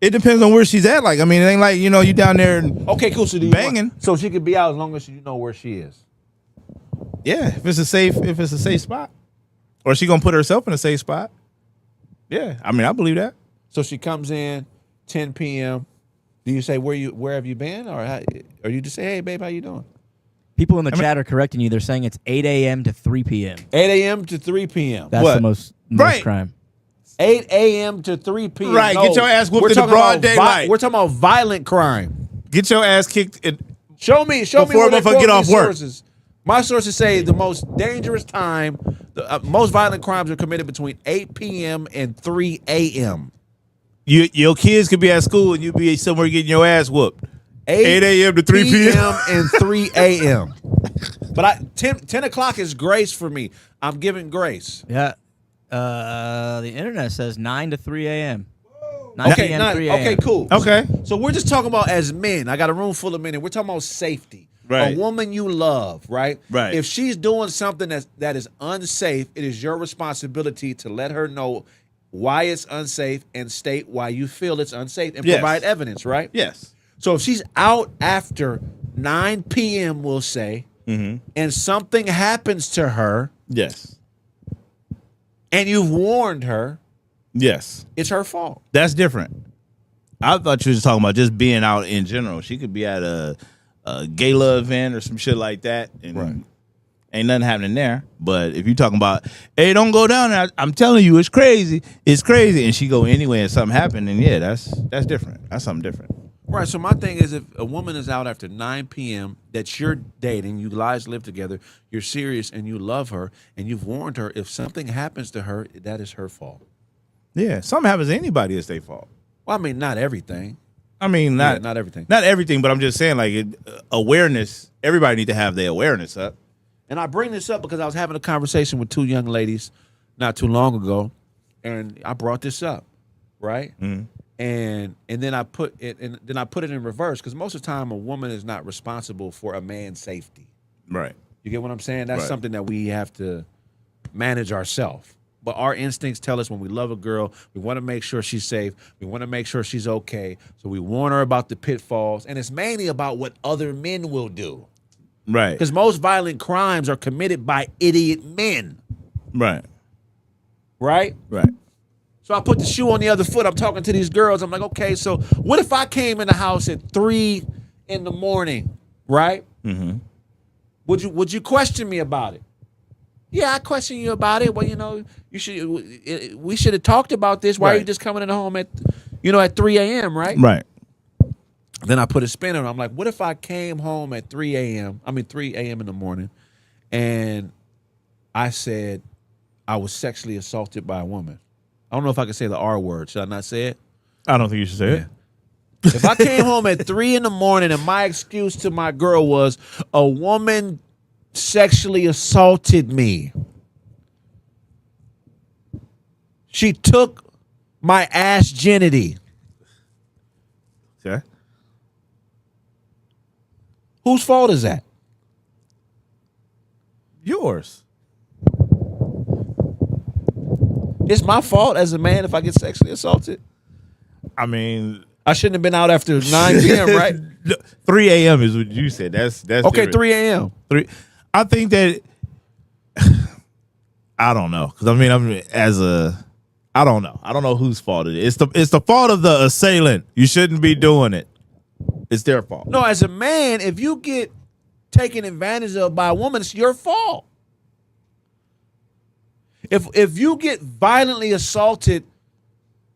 It depends on where she's at. Like, I mean, it ain't like, you down there. Okay, cool. So do you Banging. so she can be out as long as you know where she is. Yeah, if it's a safe spot, or she gonna put herself in a safe spot. Yeah, I mean, I believe that. So she comes in 10 p.m. Do you say where have you been, or you just say, hey babe, how you doing? People in the chat are correcting you. They're saying it's 8 a.m. to 3 p.m. 8 a.m. to 3 p.m. That's What? the most Right. crime. 8 a.m. to 3 p.m. Right, get your ass whooped we're in the talking broad about daylight. we're talking about violent crime. Get your ass kicked. Show me Before where they a motherfucker quote get off these work. sources. My sources say the most dangerous time, most violent crimes are committed between 8 p.m. and 3 a.m. Your kids could be at school and you be somewhere getting your ass whooped. 8 a.m. to 3 p.m. and 3 a.m. But 10 o'clock is grace for me. I'm giving grace. Yeah. The internet says 9 to 3 a.m. 9 Okay, p.m. 3 a.m. okay, cool. Okay. So we're just talking about as men. I got a room full of men, and we're talking about safety. Right. A woman you love, right? Right. If she's doing something that is unsafe, it is your responsibility to let her know why it's unsafe and state why you feel it's unsafe and Yes. provide evidence, right? Yes. So if she's out after 9 p.m., we'll say, and something happens to her, Yes. and you've warned her, Yes. it's her fault. That's different. I thought you were just talking about just being out in general. She could be at a gala event or some shit like that, and ain't nothing happening there. But if you're talking about, hey, don't go down there, I'm telling you, it's crazy, and she go anyway, and something happened, then yeah, that's different. That's something different. Right. So my thing is, if a woman is out after 9 p.m. that you're dating, you guys live together, you're serious, and you love her, and you've warned her, if something happens to her, that is her fault. Yeah, something happens to anybody, it's their fault. Well, I mean, not everything. I mean, Not everything. not everything, but I'm just saying, like, awareness. Everybody need to have their awareness up. And I bring this up because I was having a conversation with two young ladies not too long ago, and I brought this up, right? Mm-hmm. And then I put it in reverse, because most of the time a woman is not responsible for a man's safety. Right. You get what I'm saying? That's Right. something that we have to manage ourselves. But our instincts tell us when we love a girl, we want to make sure she's safe. We want to make sure she's okay. So we warn her about the pitfalls. And it's mainly about what other men will do. Right. Because most violent crimes are committed by idiot men. Right. Right? Right. So I put the shoe on the other foot. I'm talking to these girls. I'm like, okay, so what if I came in the house at 3 in the morning, right? Mm-hmm. Would you question me about it? Yeah, I question you about it. Well, we should have talked about this. Why are you Right. just coming in home at 3 a.m., right? Right. Then I put a spin on it. I'm like, what if I came home at 3 a.m. in the morning, and I said I was sexually assaulted by a woman. I don't know if I can say the R word. Should I not say it? I don't think you should say it. If I came home at 3 in the morning and my excuse to my girl was a woman sexually assaulted me, she took my ass genity, Okay. Whose fault is that? Yours. It's my fault as a man if I get sexually assaulted. I mean, I shouldn't have been out after 9 p.m., right? 3 a.m. is what you said. That's Okay, different. 3 a.m. 3. I think that I don't know because I don't know. I don't know whose fault it is. It's the fault of the assailant. You shouldn't be doing it. It's their fault. No, as a man, if you get taken advantage of by a woman, it's your fault. If you get violently assaulted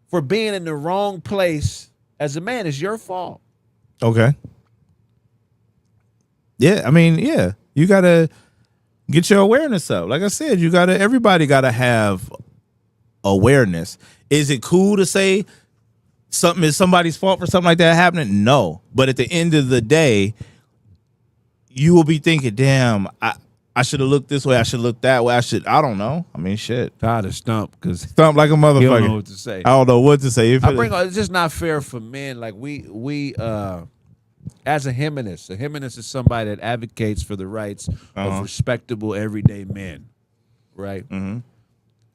for being in the wrong place as a man, it's your fault. Okay. Yeah, I mean, yeah, you gotta get your awareness up. Like I said, everybody gotta have awareness. Is it cool to say something is somebody's fault for something like that happening? No. But at the end of the day, you will be thinking, damn, I should have looked this way, I should look that way, I don't know. I mean, shit. Tired of stump because Stump like a motherfucker. you don't know what to say. I don't know what to say. It's just not fair for men. Like we as a humanist is somebody that advocates for the rights of respectable everyday men, right? Mm-hmm.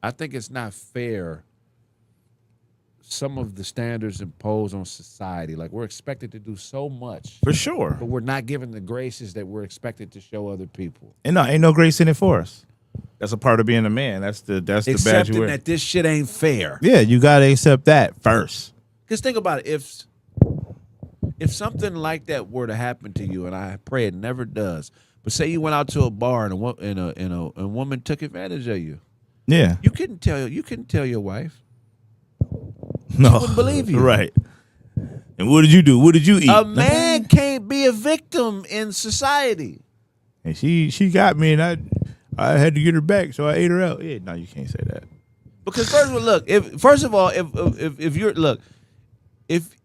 I think it's not fair. Some of the standards imposed on society, like we're expected to do so much, For sure. but we're not given the graces that we're expected to show other people. And no, ain't no grace in it for us. That's a part of being a man. That's the badge you Accepting wear. that this shit ain't fair. Yeah, you gotta accept that first. Because think about it, if something like that were to happen to you, and I pray it never does, but say you went out to a bar and a woman took advantage of you, Yeah. you couldn't tell your wife. No. wouldn't believe you. Right. And what did you do? What did you eat? A man can't be a victim in society. And she got me, and I had to get her back, so I ate her out. Yeah, no, you can't say that. Because first of all, if you're look, if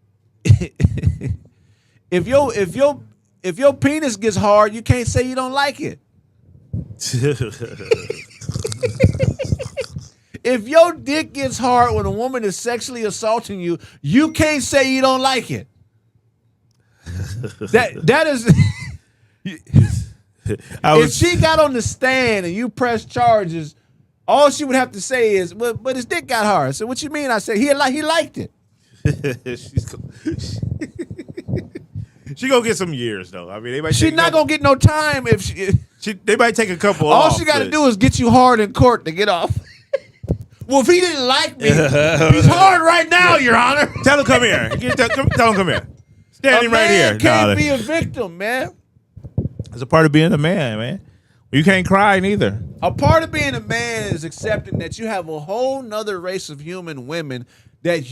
your penis gets hard, you can't say you don't like it. If your dick gets hard when a woman is sexually assaulting you, you can't say you don't like it. That is. If she got on the stand and you press charges, all she would have to say is, "But his dick got hard." So what you mean? I said he liked it. She gonna get some years though. I mean, She's not gonna get no time if they might take a couple. all off, she got to but- do is get you hard in court to get off. Well, if he didn't like me, he's hard right now, Your Honor. Tell him come here. Tell him come here. Standing right here. Can't be a victim, man. It's a part of being a man, man. You can't cry neither. A part of being a man is accepting that you have a whole nother race of human women that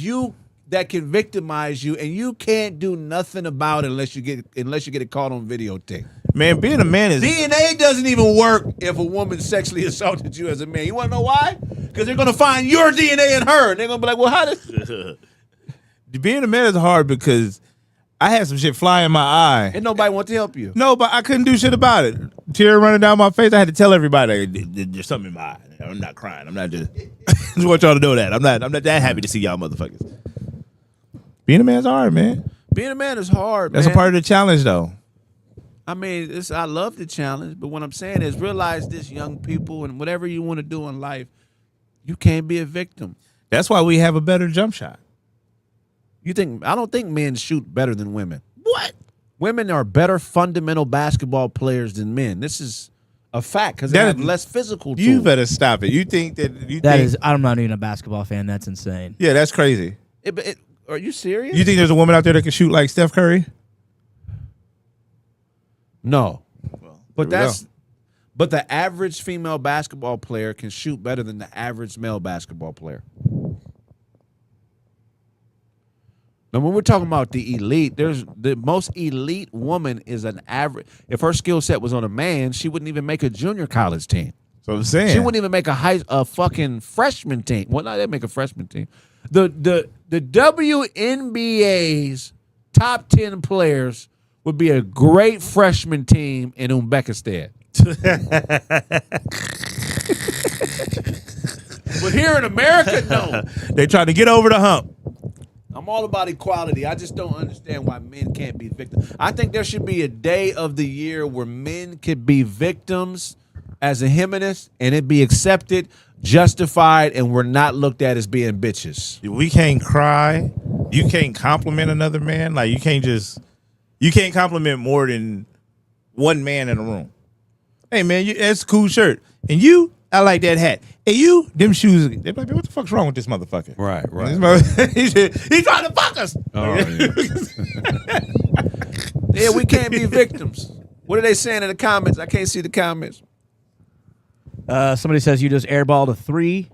can victimize you, and you can't do nothing about it unless you get it caught on videotape. Man, being a man is DNA doesn't even work if a woman sexually assaulted you as a man. You want to know why? Because they're going to find your DNA in her, and they're going to be like, well, how did... being a man is hard because I had some shit fly in my eye. And nobody want to help you. No, but I couldn't do shit about it. Tear running down my face. I had to tell everybody there's something in my eye. I'm not crying. I'm not just. Just want y'all to know that. I'm not that happy to see y'all motherfuckers. Being a man's hard, man. Being a man is hard, That's man. a part of the challenge, though. I mean, I love the challenge, but what I'm saying is realize this, young people, and whatever you want to do in life, you can't be a victim. That's why we have a better jump shot. I don't think men shoot better than women. What? Women are better fundamental basketball players than men. This is a fact because they have less physical tools. You better stop it. You think that I'm not even a basketball fan. That's insane. Yeah, that's crazy. Are you serious? You think there's a woman out there that can shoot like Steph Curry? No. But there we but the average female basketball player can shoot better than the average male basketball player. Now, when we're talking about the elite, there's the most elite woman is an average. If her skill set was on a man, she wouldn't even make a junior college team. So I'm saying She wouldn't even make a fucking freshman team. Well, no, they make a freshman team. The WNBA's top 10 players would be a great freshman team in Uzbekistan. But here in America, no. they trying to get over the hump. I'm all about equality. I just don't understand why men can't be victims. I think there should be a day of the year where men could be victims as a humanist and it be accepted, justified, and we're not looked at as being bitches. We can't cry. You can't compliment another man. Like you can't compliment more than one man in a room. Hey man, that's a cool shirt. And you, I like that hat. And you, them shoes. They're like, what the fuck's wrong with this motherfucker? Right. He's trying to fuck us. Oh, yeah, we can't be victims. What are they saying in the comments? I can't see the comments. Somebody says you just airballed a 3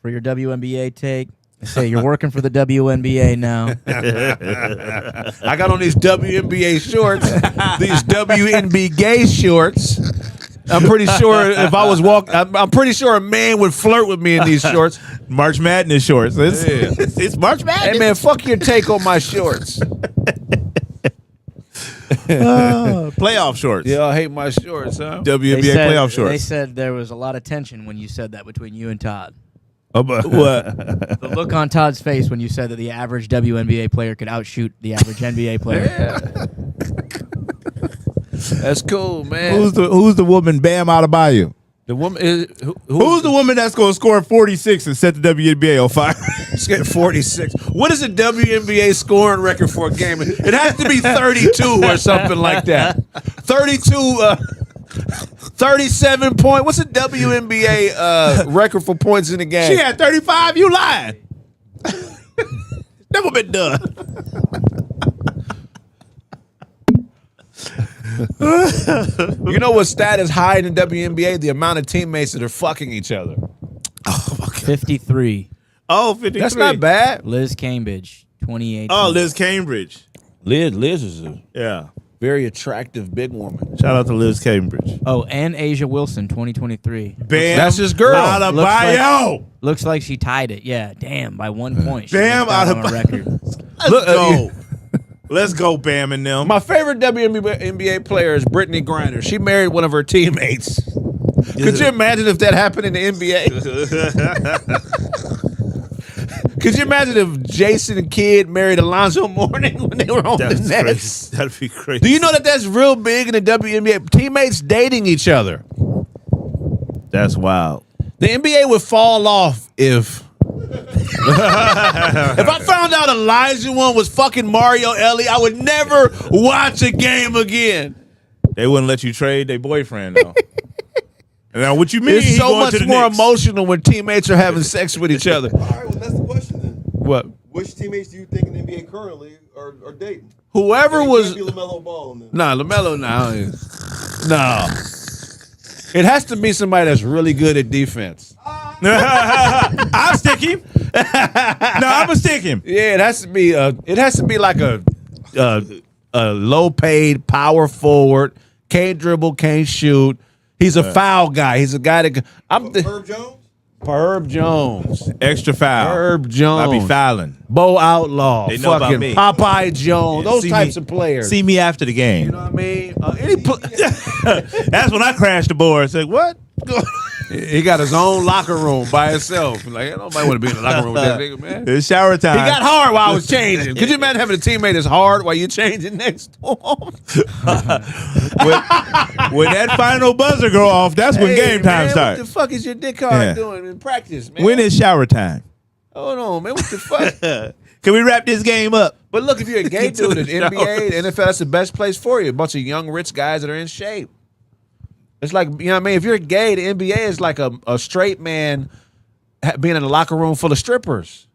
for your WNBA take. They say you're working for the WNBA now. I got on these WNBA shorts, these WNB gay shorts. I'm pretty sure if I was walking, I'm pretty sure a man would flirt with me in these shorts. March Madness shorts. It's March Madness. Hey man, fuck your take on my shorts. Playoff shorts. Y'all hate my shorts, huh? WNBA playoff shorts. They said there was a lot of tension when you said that between you and Todd. What? The look on Todd's face when you said that the average WNBA player could outshoot the average NBA player. Yeah. That's cool, man. Who's the woman Bam Adebayo? The woman is Who's the woman that's going to score 46 and set the WNBA on fire? She's getting 46. What is a WNBA scoring record for a game? It has to be 32 or something like that. 32, 37 point. What's a WNBA record for points in the game? She had 35. You lying? Never been done. You know what stat is high in the WNBA? The amount of teammates that are fucking each other. 53. Oh, 53. That's not bad. Liz Cambridge, 28. Oh, Liz Cambridge. Liz is a Yeah. very attractive big woman. Shout out to Liz Cambridge. Oh, and Asia Wilson, 2020 Bam. That's his girl. Adebayo. Looks like she tied it. Yeah, damn, by 1 point. She Bam missed out on a Adebayo. record. Let's go. Let's go, Bam and them. My favorite WNBA player is Brittany Griner. She married one of her teammates. Could you imagine if that happened in the NBA? Could you imagine if Jason and Kidd married Alonzo Mourning when they were on the Nets? Crazy. That'd be crazy. Do you know that that's real big in the WNBA? Teammates dating each other. That's wild. The NBA would fall off if I found out Elijah one was fucking Mario Ellie, I would never watch a game again. They wouldn't let you trade their boyfriend, though. Now, what you mean? It's he so going much to the more Knicks? emotional when teammates are having sex with each other. All right, well, that's the question then. What? Which teammates do you think in the NBA currently are dating? Whoever It was can't be LaMelo Ball in there. nah, LaMelo now. No. It has to be somebody that's really good at defense. I'll stick him. No, I'm gonna stick him. Yeah, it has to be like a low paid power forward, can't dribble, can't shoot. He's a foul guy. He's a guy that Herb Jones? Herb Jones. Extra foul. Herb Jones. I be fouling. Bo Outlaw. They know about fucking me. Popeye Jones. Yeah, those see types me- of players. See me after the game. You know what I mean? That's when I crashed the board. It's like, what? He got his own locker room by himself. Like, nobody want to be in the locker room with that nigga, man. It's shower He time. got hard while I was changing. Could you imagine having a teammate that's hard while you're changing next to him? when that final buzzer go off, that's when game time man, starts. What the fuck is your dick hard Yeah. doing in practice, man? When is shower time? Hold on, man. What the fuck? Can we wrap this game up? But look, if you're a gay Get to dude, the in NBA, the NFL, that's the best place for you. A bunch of young, rich guys that are in shape. It's like, you know what I mean? If you're gay, the NBA is like a straight man being in a locker room full of strippers.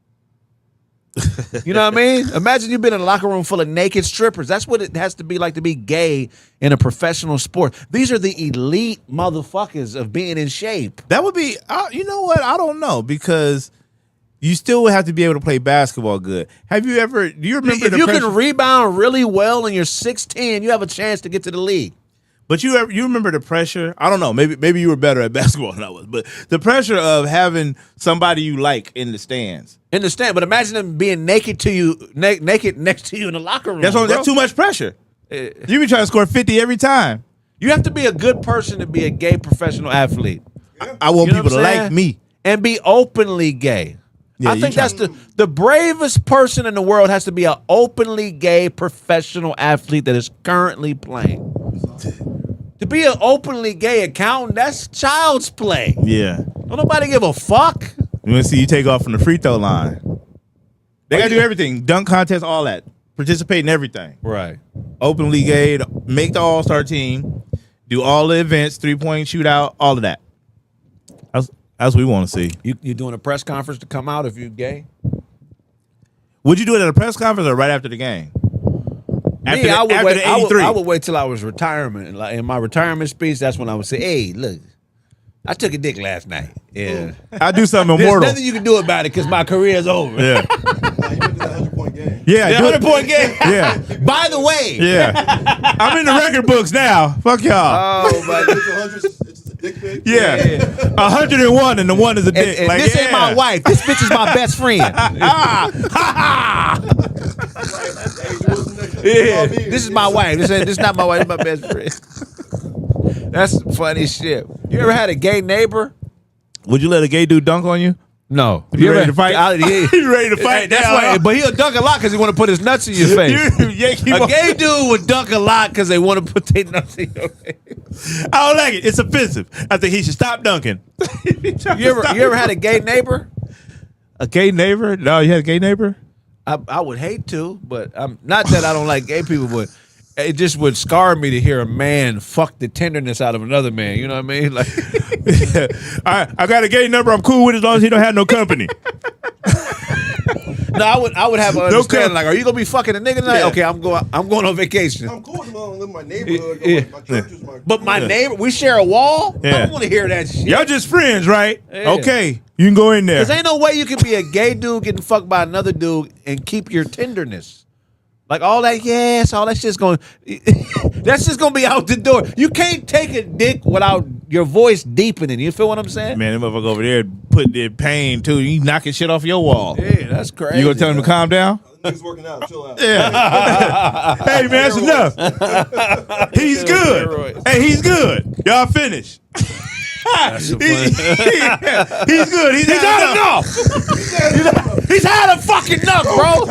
You know what I mean? Imagine you've been in a locker room full of naked strippers. That's what it has to be like to be gay in a professional sport. These are the elite motherfuckers of being in shape. That would be, you know what? I don't know because you still would have to be able to play basketball good. Do you remember If the you pressure? can rebound really well and you're 6'10", you have a chance to get to the league. But you remember the pressure? I don't know. Maybe you were better at basketball than I was. But the pressure of having somebody you like in the stands. In the stand, but imagine them being naked to you, naked next to you in the locker room. That's bro. too much pressure. You be trying to score 50 every time. You have to be a good person to be a gay professional athlete. I want You know people what to I'm like saying? me. And be openly gay. Yeah, I you think try- that's the bravest person in the world has to be an openly gay professional athlete that is currently playing. To be an openly gay accountant, that's child's play. Yeah. Don't nobody give a fuck. You want to see you take off from the free throw line. They got to do everything. Dunk contest, all that. Participate in everything. Right. Openly gay, make the all-star team, do all the events, three-point shootout, all of that. That's what we want to see. You doing a press conference to come out if you're gay? Would you do it at a press conference or right after the game? After Me, the, I would after wait. the I 83. would wait till I was retirement. Like in my retirement speech, that's when I would say, "Hey, look, I took a dick last night. Yeah, I do something there's immortal. nothing you can do about it because my career is over." Yeah. Nah, he went to that 100-point game. Yeah. The do it. 100-point game. Yeah. By the way, Yeah. I'm in the record books now. Fuck y'all. oh my. It's 100. It's a dick pic. Yeah. 101 and the one is a dick. And like, this ain't my yeah. wife. This bitch is my best friend. Yeah, this is my wife. This not my wife. This is my best friend. That's funny shit. You ever had a gay neighbor? Would you let a gay dude dunk on you? No. You ready to fight? Yeah. You ready to fight? That's now, why. huh? But he'll dunk a lot because he want to put his nuts in your face. You yank him A off. gay dude would dunk a lot because they want to put their nuts in your face. I don't like it. It's offensive. I think he should stop dunking. You ever had a gay neighbor? a gay neighbor? No, you had a gay neighbor? I would hate to, but not that I don't like gay people, but it just would scar me to hear a man fuck the tenderness out of another man. You know what I mean? Like, I got a gay number. I'm cool with it as long as he don't have no company. no, I would have an understanding. com- Like, are you gonna be fucking a nigga tonight? Yeah. Okay, I'm going on vacation. I'm cool. I don't live in my neighborhood. Yeah. My church is my. But my neighbor, we share a wall. I Yeah. don't want to hear that shit. Y'all just friends, right? Yeah. Okay, you can go in there. Cause ain't no way you can be a gay dude getting fucked by another dude and keep your tenderness. Like all that, yes, all that shit's going. That's just gonna be out the door. You can't take a dick without your voice deepening. You feel what I'm saying? Man, that motherfucker over there put their pain too. You knocking shit off your wall. Yeah, that's crazy. You gonna tell him to calm down? Niggas working out. Chill out. Yeah. Hey man, that's enough. He's good. Steroids. Hey, he's good. Y'all finished. That's so funny. He's good. He's had enough. He's had a fucking nut, bro.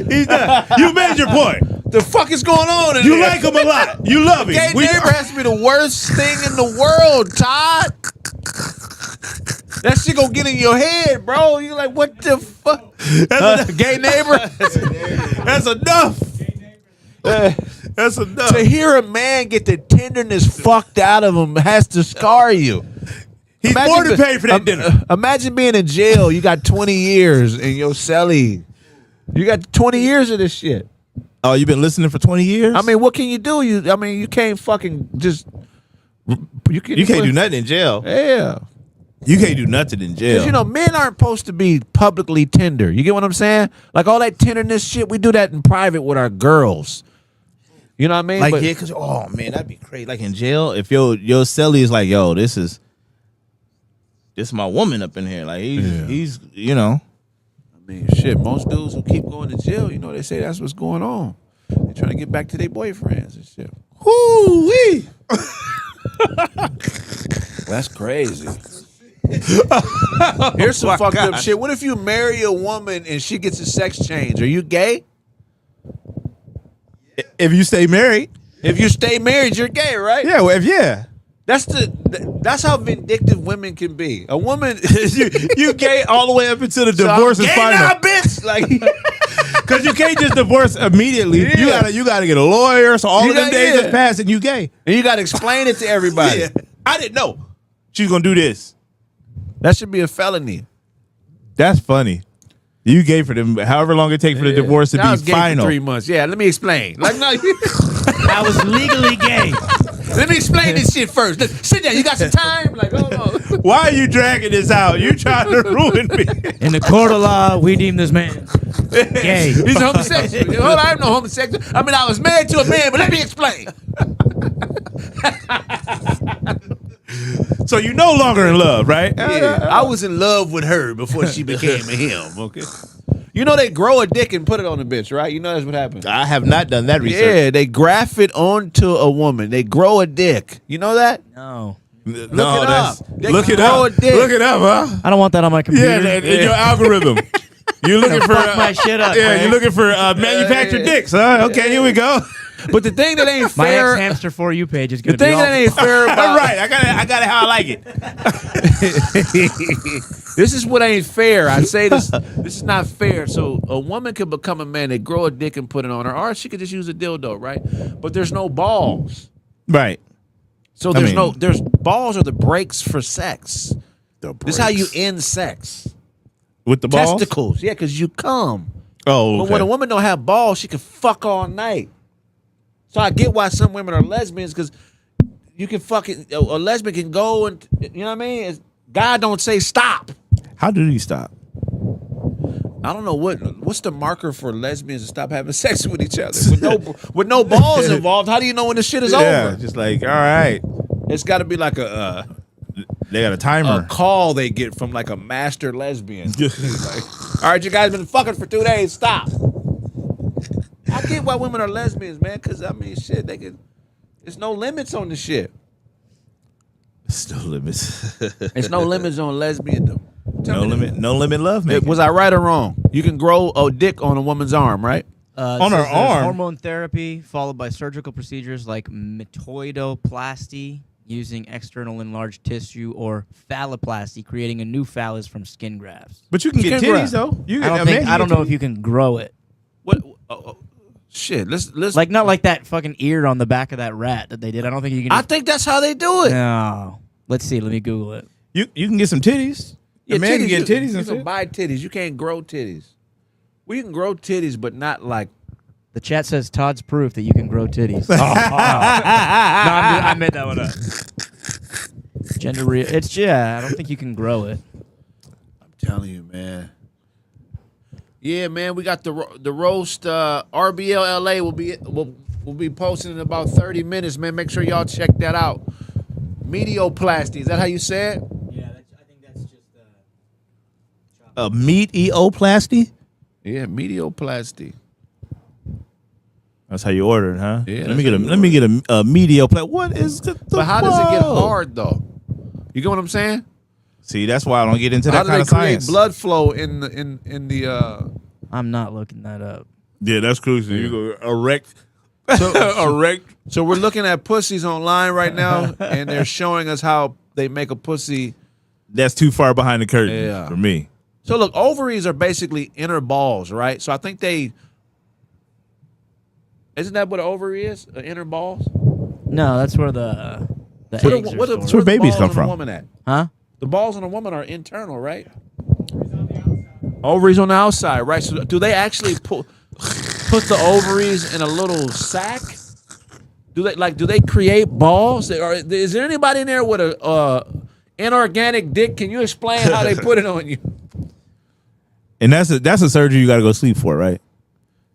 He's done. You made your point. The fuck is going on? In You there? like him a lot. You love him. Gay We- neighbor has to be the worst thing in the world, Todd. That shit gonna get in your head, bro. You like, what the fuck? That's, Gay neighbor. that's enough. That's enough. To hear a man get the tenderness fucked out of him has to scar you. He's more than paid for that dinner. Imagine being in jail. You got 20 years in your cellie. You got 20 years of this shit. Oh, you've been listening for 20 years? I mean, what can you do? You can't fucking just. You can't do nothing in jail. Yeah. You can't do nothing in jail. Because, you know, men aren't supposed to be publicly tender. You get what I'm saying? Like all that tenderness shit, we do that in private with our girls. You know what I mean? like, But- yeah, because, oh, man, that'd be crazy. Like in jail, if your cellie is like, yo, this is my woman up in here. Like, he's you know. I mean, shit, most dudes who keep going to jail, you know, they say that's what's going on. They're trying to get back to their boyfriends and shit. Whoo-wee. That's crazy. Here's some fucked up shit. What if you marry a woman and she gets a sex change? Are you gay? If you stay married. If you stay married, you're gay, right? Yeah, well, yeah. That's how vindictive women can be. A woman, you gay all the way up until the divorce so is I'm gay final. now, bitch. Like, Because you can't just divorce immediately. Yeah. You gotta get a lawyer. So all You of them got- days yeah. just passed and you gay. and you got to explain it to everybody. Yeah. I didn't know she's gonna do this. That should be a felony. That's funny. You gay for them, however long it takes for the divorce to I was be gay for final. 3 months. Yeah, let me explain. Like, no, I was legally gay. let me explain this shit first. Look, sit down. You got some time? Like, hold on. Why are you dragging this out? You trying to ruin me? In the court of law, we deem this man gay. He's homosexual. Hold on, I'm no homosexual. I mean, I was married to a man, but let me explain. So you no longer in love, right? Yeah, I was in love with her before she became a him. Okay. You know they grow a dick and put it on a bitch, right? You know that's what happens. I have not done that research. Yeah, they graft it onto a woman. They grow a dick. You know that? No. Look No, it that's up. They look can it grow up. a dick. Look it up, huh? I don't want that on my computer. Yeah, in your algorithm. You're looking for fuck my shit up, Yeah, Craig. you're looking for manufactured dicks, huh? Okay, here we go. But the thing that ain't My fair, ex-hamster For You page is the going to be thing all that ain't fair All about right, I got it how I like it. this is what ain't fair. I say this. This is not fair. So a woman could become a man. They grow a dick and put it on her, or she could just use a dildo, right? But there's no balls. Right. So I mean- there's balls are the brakes for sex. This is how you end sex. With the balls? Testicles, yeah, because you come. Oh, okay. But when a woman don't have balls, she can fuck all night. So I get why some women are lesbians, because you can fucking a lesbian can go and you know what I mean. God don't say stop. How do you stop? I don't know what's the marker for lesbians to stop having sex with each other with no balls involved. How do you know when the shit is Yeah, over? just like, all right. It's got to be like a They got a timer. call they get from like a master lesbian. Like, all right, you guys been fucking for 2 days. Stop. I get why women are lesbians, man. Because I mean, shit, they can. There's no limits on the shit. Still limits. There's no limits on lesbiandom. Tell me No limit love, man. Was I right or wrong? You can grow a dick on a woman's arm, right? On it her says there's arm? hormone therapy followed by surgical procedures like metoidoplasty, using external enlarged tissue, or phalloplasty, creating a new phallus from skin grafts. But you can get Skin titties graft. though. You I don't know if you can grow it. What? Shit. Let's. Like not like that fucking ear on the back of that rat that they did. I don't think you can. I think that's how they do it. No. Let's see. Let me Google it. You can get some titties. A man can get titties You and can shit. buy titties. You can't grow titties. Well, you can grow titties, but not like. The chat says Todd's proof that you can grow titties. No, I made that one up. Gender real. It's I don't think you can grow it. I'm telling you, man. Yeah, man. We got the roast. RBL LA will be posting in about 30 minutes, man. Make sure y'all check that out. Medioplasty. Is that how you say it? Yeah, I think that's just A meat eoplasty? Yeah, medioplasty. That's how you order it, huh? Yeah, Let me get a medioplasty. What is the But how does it get whoa? hard though? You get what I'm saying? See, that's why I don't get into How that do kind they of create science. blood flow in the I'm not looking that up. Yeah, that's crucial. You go erect. Erect. So we're looking at pussies online right now, and they're showing us how they make a pussy. That's too far behind the curtain Yeah. for me. So look, ovaries are basically inner balls, right? So I think isn't that what an ovary is? Inner balls? No, that's where the eggs Where are the stored. That's where babies come balls on from. a woman at? Huh? The balls on a woman are internal, right? Ovaries on the outside, right? So do they actually put the ovaries in a little sack? Do they create balls? Or is there anybody in there with a inorganic dick? Can you explain how they put it on you? And that's a surgery you got to go sleep for, right?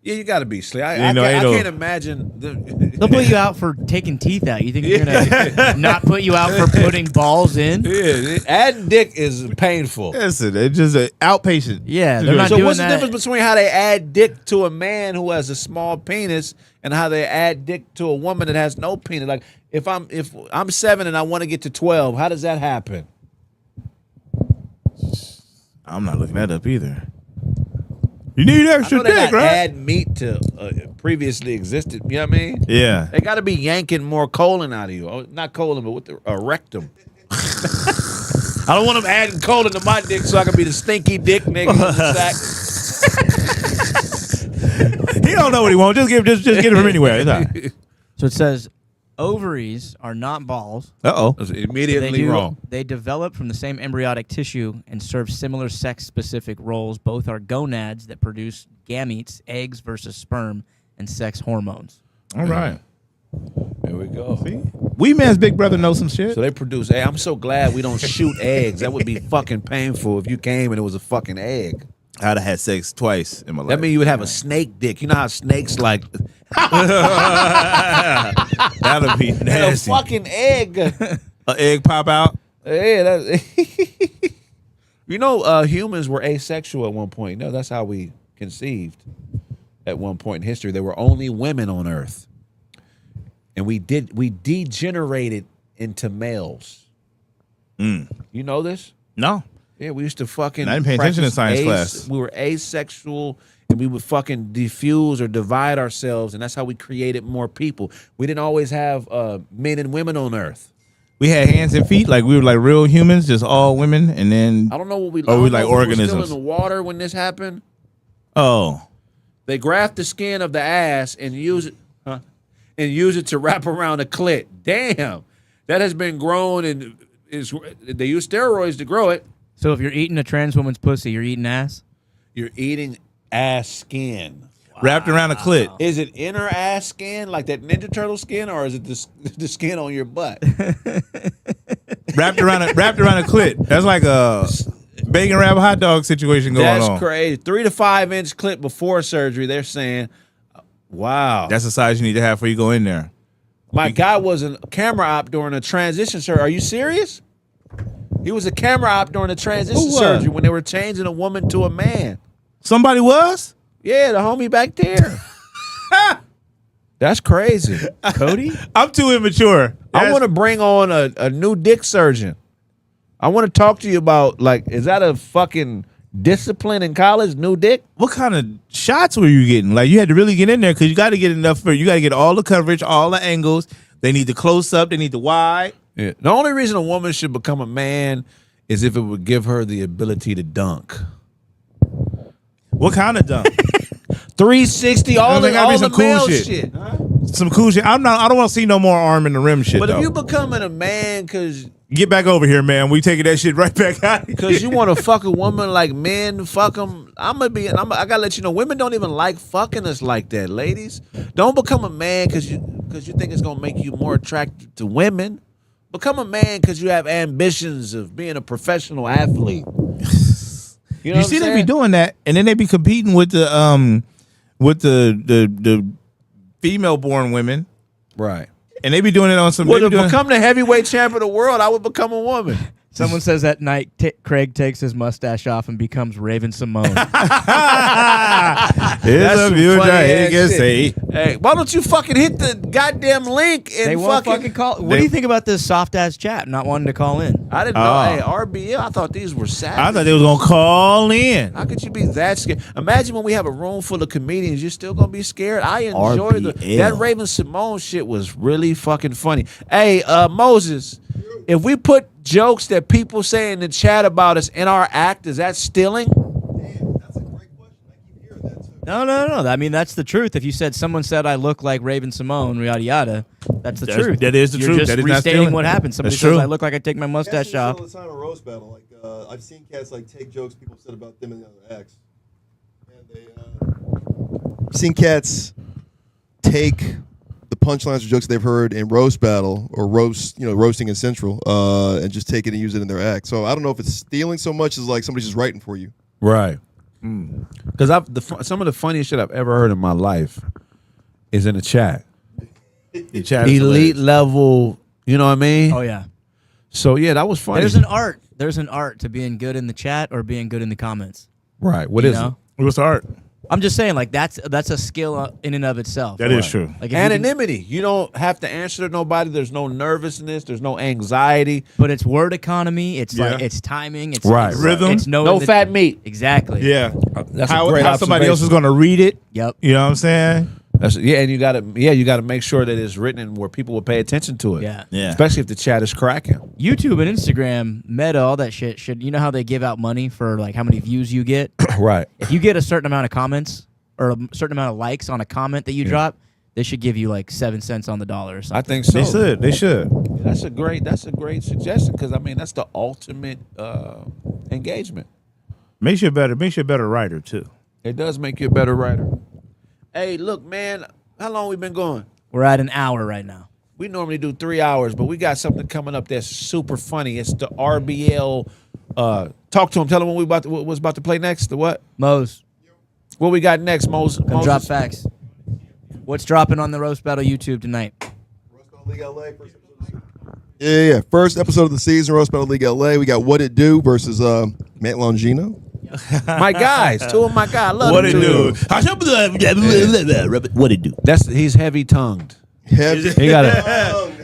Yeah, you got to be slick. I You know, can't, ain't I no- can't imagine. They'll put you out for taking teeth out. You think you're gonna not put you out for putting balls in? Yeah, adding dick is painful. Listen, it's just an outpatient. Yeah, they're not So doing what's the that. difference between how they add dick to a man who has a small penis and how they add dick to a woman that has no penis? Like if I'm 7 and I want to get to 12, how does that happen? I'm not looking that up either. You need I extra know they dick, got right? add meat to previously existed. You know what I mean? Yeah. They got to be yanking more colon out of you. Oh, not colon, but with the rectum. I don't want them adding colon to my dick so I can be the stinky dick nigga in the sack. He don't know what he wants. Just get him from anywhere. It's all right. So it says ovaries are not balls. Uh-oh. That's immediately wrong. They develop from the same embryonic tissue and serve similar sex-specific roles. Both are gonads that produce gametes, eggs versus sperm, and sex hormones. All right. There we go. See? Wee Man's big brother knows some shit. So they produce. Hey, I'm so glad we don't shoot eggs. That would be fucking painful if you came and it was a fucking egg. I'd have had sex twice in my life. That means you would have a snake dick. You know how snakes like That'd be a nasty. fucking egg. An egg pop out. Yeah, that. You know, humans were asexual at one point. No, that's how we conceived. At one point in history, there were only women on Earth, and we degenerated into males. You know this? No. Yeah, we used to fucking. I didn't pay attention in practice science class. We were asexual, and we would fucking diffuse or divide ourselves, and that's how we created more people. We didn't always have men and women on Earth. We had hands and feet, like we were like real humans, just all women, and then I don't know what we. Oh, I we don't like know if we were organisms. still in the water when this happened. oh, They graft the skin of the ass and use it to wrap around a clit. Damn, that has been grown and they use steroids to grow it. So if you're eating a trans woman's pussy, you're eating ass? You're eating ass skin. wrapped around a clit. Is it inner ass skin like that Ninja Turtle skin, or is it the skin on your butt? wrapped around a clit. That's like a bacon wrap hot dog situation going on. That's crazy. 3 to 5 inch clip before surgery. They're saying, wow. That's the size you need to have before you go in there. My guy was a camera op during a transition surgery. Are you serious? He was a camera op during a transition Who was? surgery when they were changing a woman to a man. Somebody was? Yeah, the homie back there. That's crazy. Cody? I'm too immature. I want to bring on a new dick surgeon. I want to talk to you about, like, is that a fucking discipline in college, new dick? What kind of shots were you getting? Like, you had to really get in there because you got to get enough for, you got to get all the coverage, all the angles. They need the close up, they need the wide. Yeah. The only reason a woman should become a man is if it would give her the ability to dunk. What kind of dunk? 360, all There the, gotta be all some the cool male shit. shit. Some cool shit. I don't want to see no more arm in the rim shit. But though. if you becoming a man because Get back over here, man. We taking that shit right back out. you want to fuck a woman like men fuck them, I gotta let you know, women don't even like fucking us like that, ladies. Don't become a man because you think it's gonna make you more attractive to women. Become a man because you have ambitions of being a professional athlete. You know You see, they be doing that, and then they be competing with the female born women, right. and they be doing it on some. Well, they to be doing- become the heavyweight champion of the world, I would become a woman. Someone says that night Craig takes his mustache off and becomes Raven Simone. It's That's a some view funny that ass he can shit. say. Hey, why don't you fucking hit the goddamn link and They won't fucking call. What do you think about this soft ass chat not wanting to call in? I didn't know. Oh. Hey, RBL, I thought these were savage. I thought they was gonna call in. How could you be that scared? Imagine when we have a room full of comedians, you're still gonna be scared. I enjoy RBL. that Raven Simone shit was really fucking funny. Hey, Moses, if we put jokes that people say in the chat about us in our act, is that stealing? That's a great question. I keep hearing that too. No. I mean, that's the truth. If you said someone said I look like Raven Simone, yada yada, that's the truth. That is the You're truth. just That is not restating stealing. what happened. Somebody That's says true. I look like I take my mustache Cats do this off. all the time in roast battle. Like I've seen cats like take jokes people said about them and the other acts, and they seen cats take the punchlines or jokes they've heard in roast battle or roasting in Central, and just take it and use it in their act. So I don't know if it's stealing so much as like somebody's just writing for you. Right. Because some of the funniest shit I've ever heard in my life is in the chat. The chat is Elite hilarious. level, you know what I mean? Oh yeah. So yeah, that was funny. There's an art. There's an art to being good in the chat or being good in the comments. right. What You is know? What's the art? I'm just saying, like that's a skill in and of itself. That is true. Like it? if you can- Anonymity. You don't have to answer to nobody. There's no nervousness. There's no anxiety. but it's word economy. It's like Yeah. it's timing. It's Right, it's, right. Rhythm. It's knowing No the- fat meat. Exactly. Yeah. That's how a great somebody else is observation. gonna read it. Yep. You know what I'm saying? And you gotta make sure that it's written in where people will pay attention to it. Yeah. Yeah. Especially if the chat is cracking. YouTube and Instagram, Meta, all that shit should. You know how they give out money for like how many views you get? Right. If you get a certain amount of comments or a certain amount of likes on a comment that you drop, they should give you like 7 cents on the dollar or something. I think so. They should. That's a great suggestion because I mean that's the ultimate engagement. Makes you a better writer too. It does make you a better writer. Hey, look, man, how long we been going? We're at an hour right now. We normally do 3 hours, but we got something coming up that's super funny. It's the RBL. Talk to him. Tell him what's about to play next. The what? Mose, What we got next, Moses? come drop facts. What's dropping on the Roast Battle YouTube tonight? Roast Battle League LA, first episode of the season. Yeah. First episode of the season, Roast Battle League LA. We got What It Do versus Matt Longino. My guys, two of my guys. I love What them it two. do? What it do? He's heavy tongued. Heavy. He got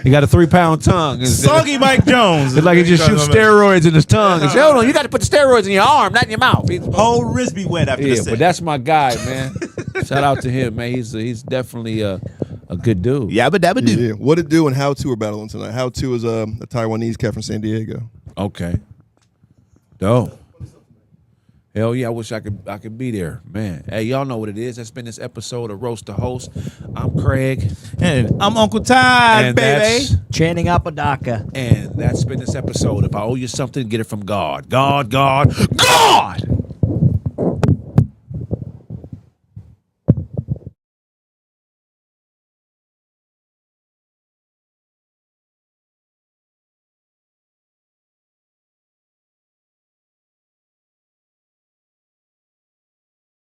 He got a 3-pound tongue. Soggy Mike Jones. It's like he just shoots steroids in his tongue. And say, hold on, you got to put the steroids in your arm, not in your mouth. Whole wrist be wet after the Yeah, set. but that's my guy, man. Shout out to him, man. He's definitely a good dude. Yeah, but that would do. Yeah. What It Do and How To are battling tonight. How To is a Taiwanese cat from San Diego. Okay. Dope. Hell yeah, I wish I could be there, man. Hey, y'all know what it is. That's been this episode of Roast the Host. I'm Kraig, And I'm Uncle Todd, and baby. Chanting Apodaca. that's been this episode. If I owe you something, get it from God. God.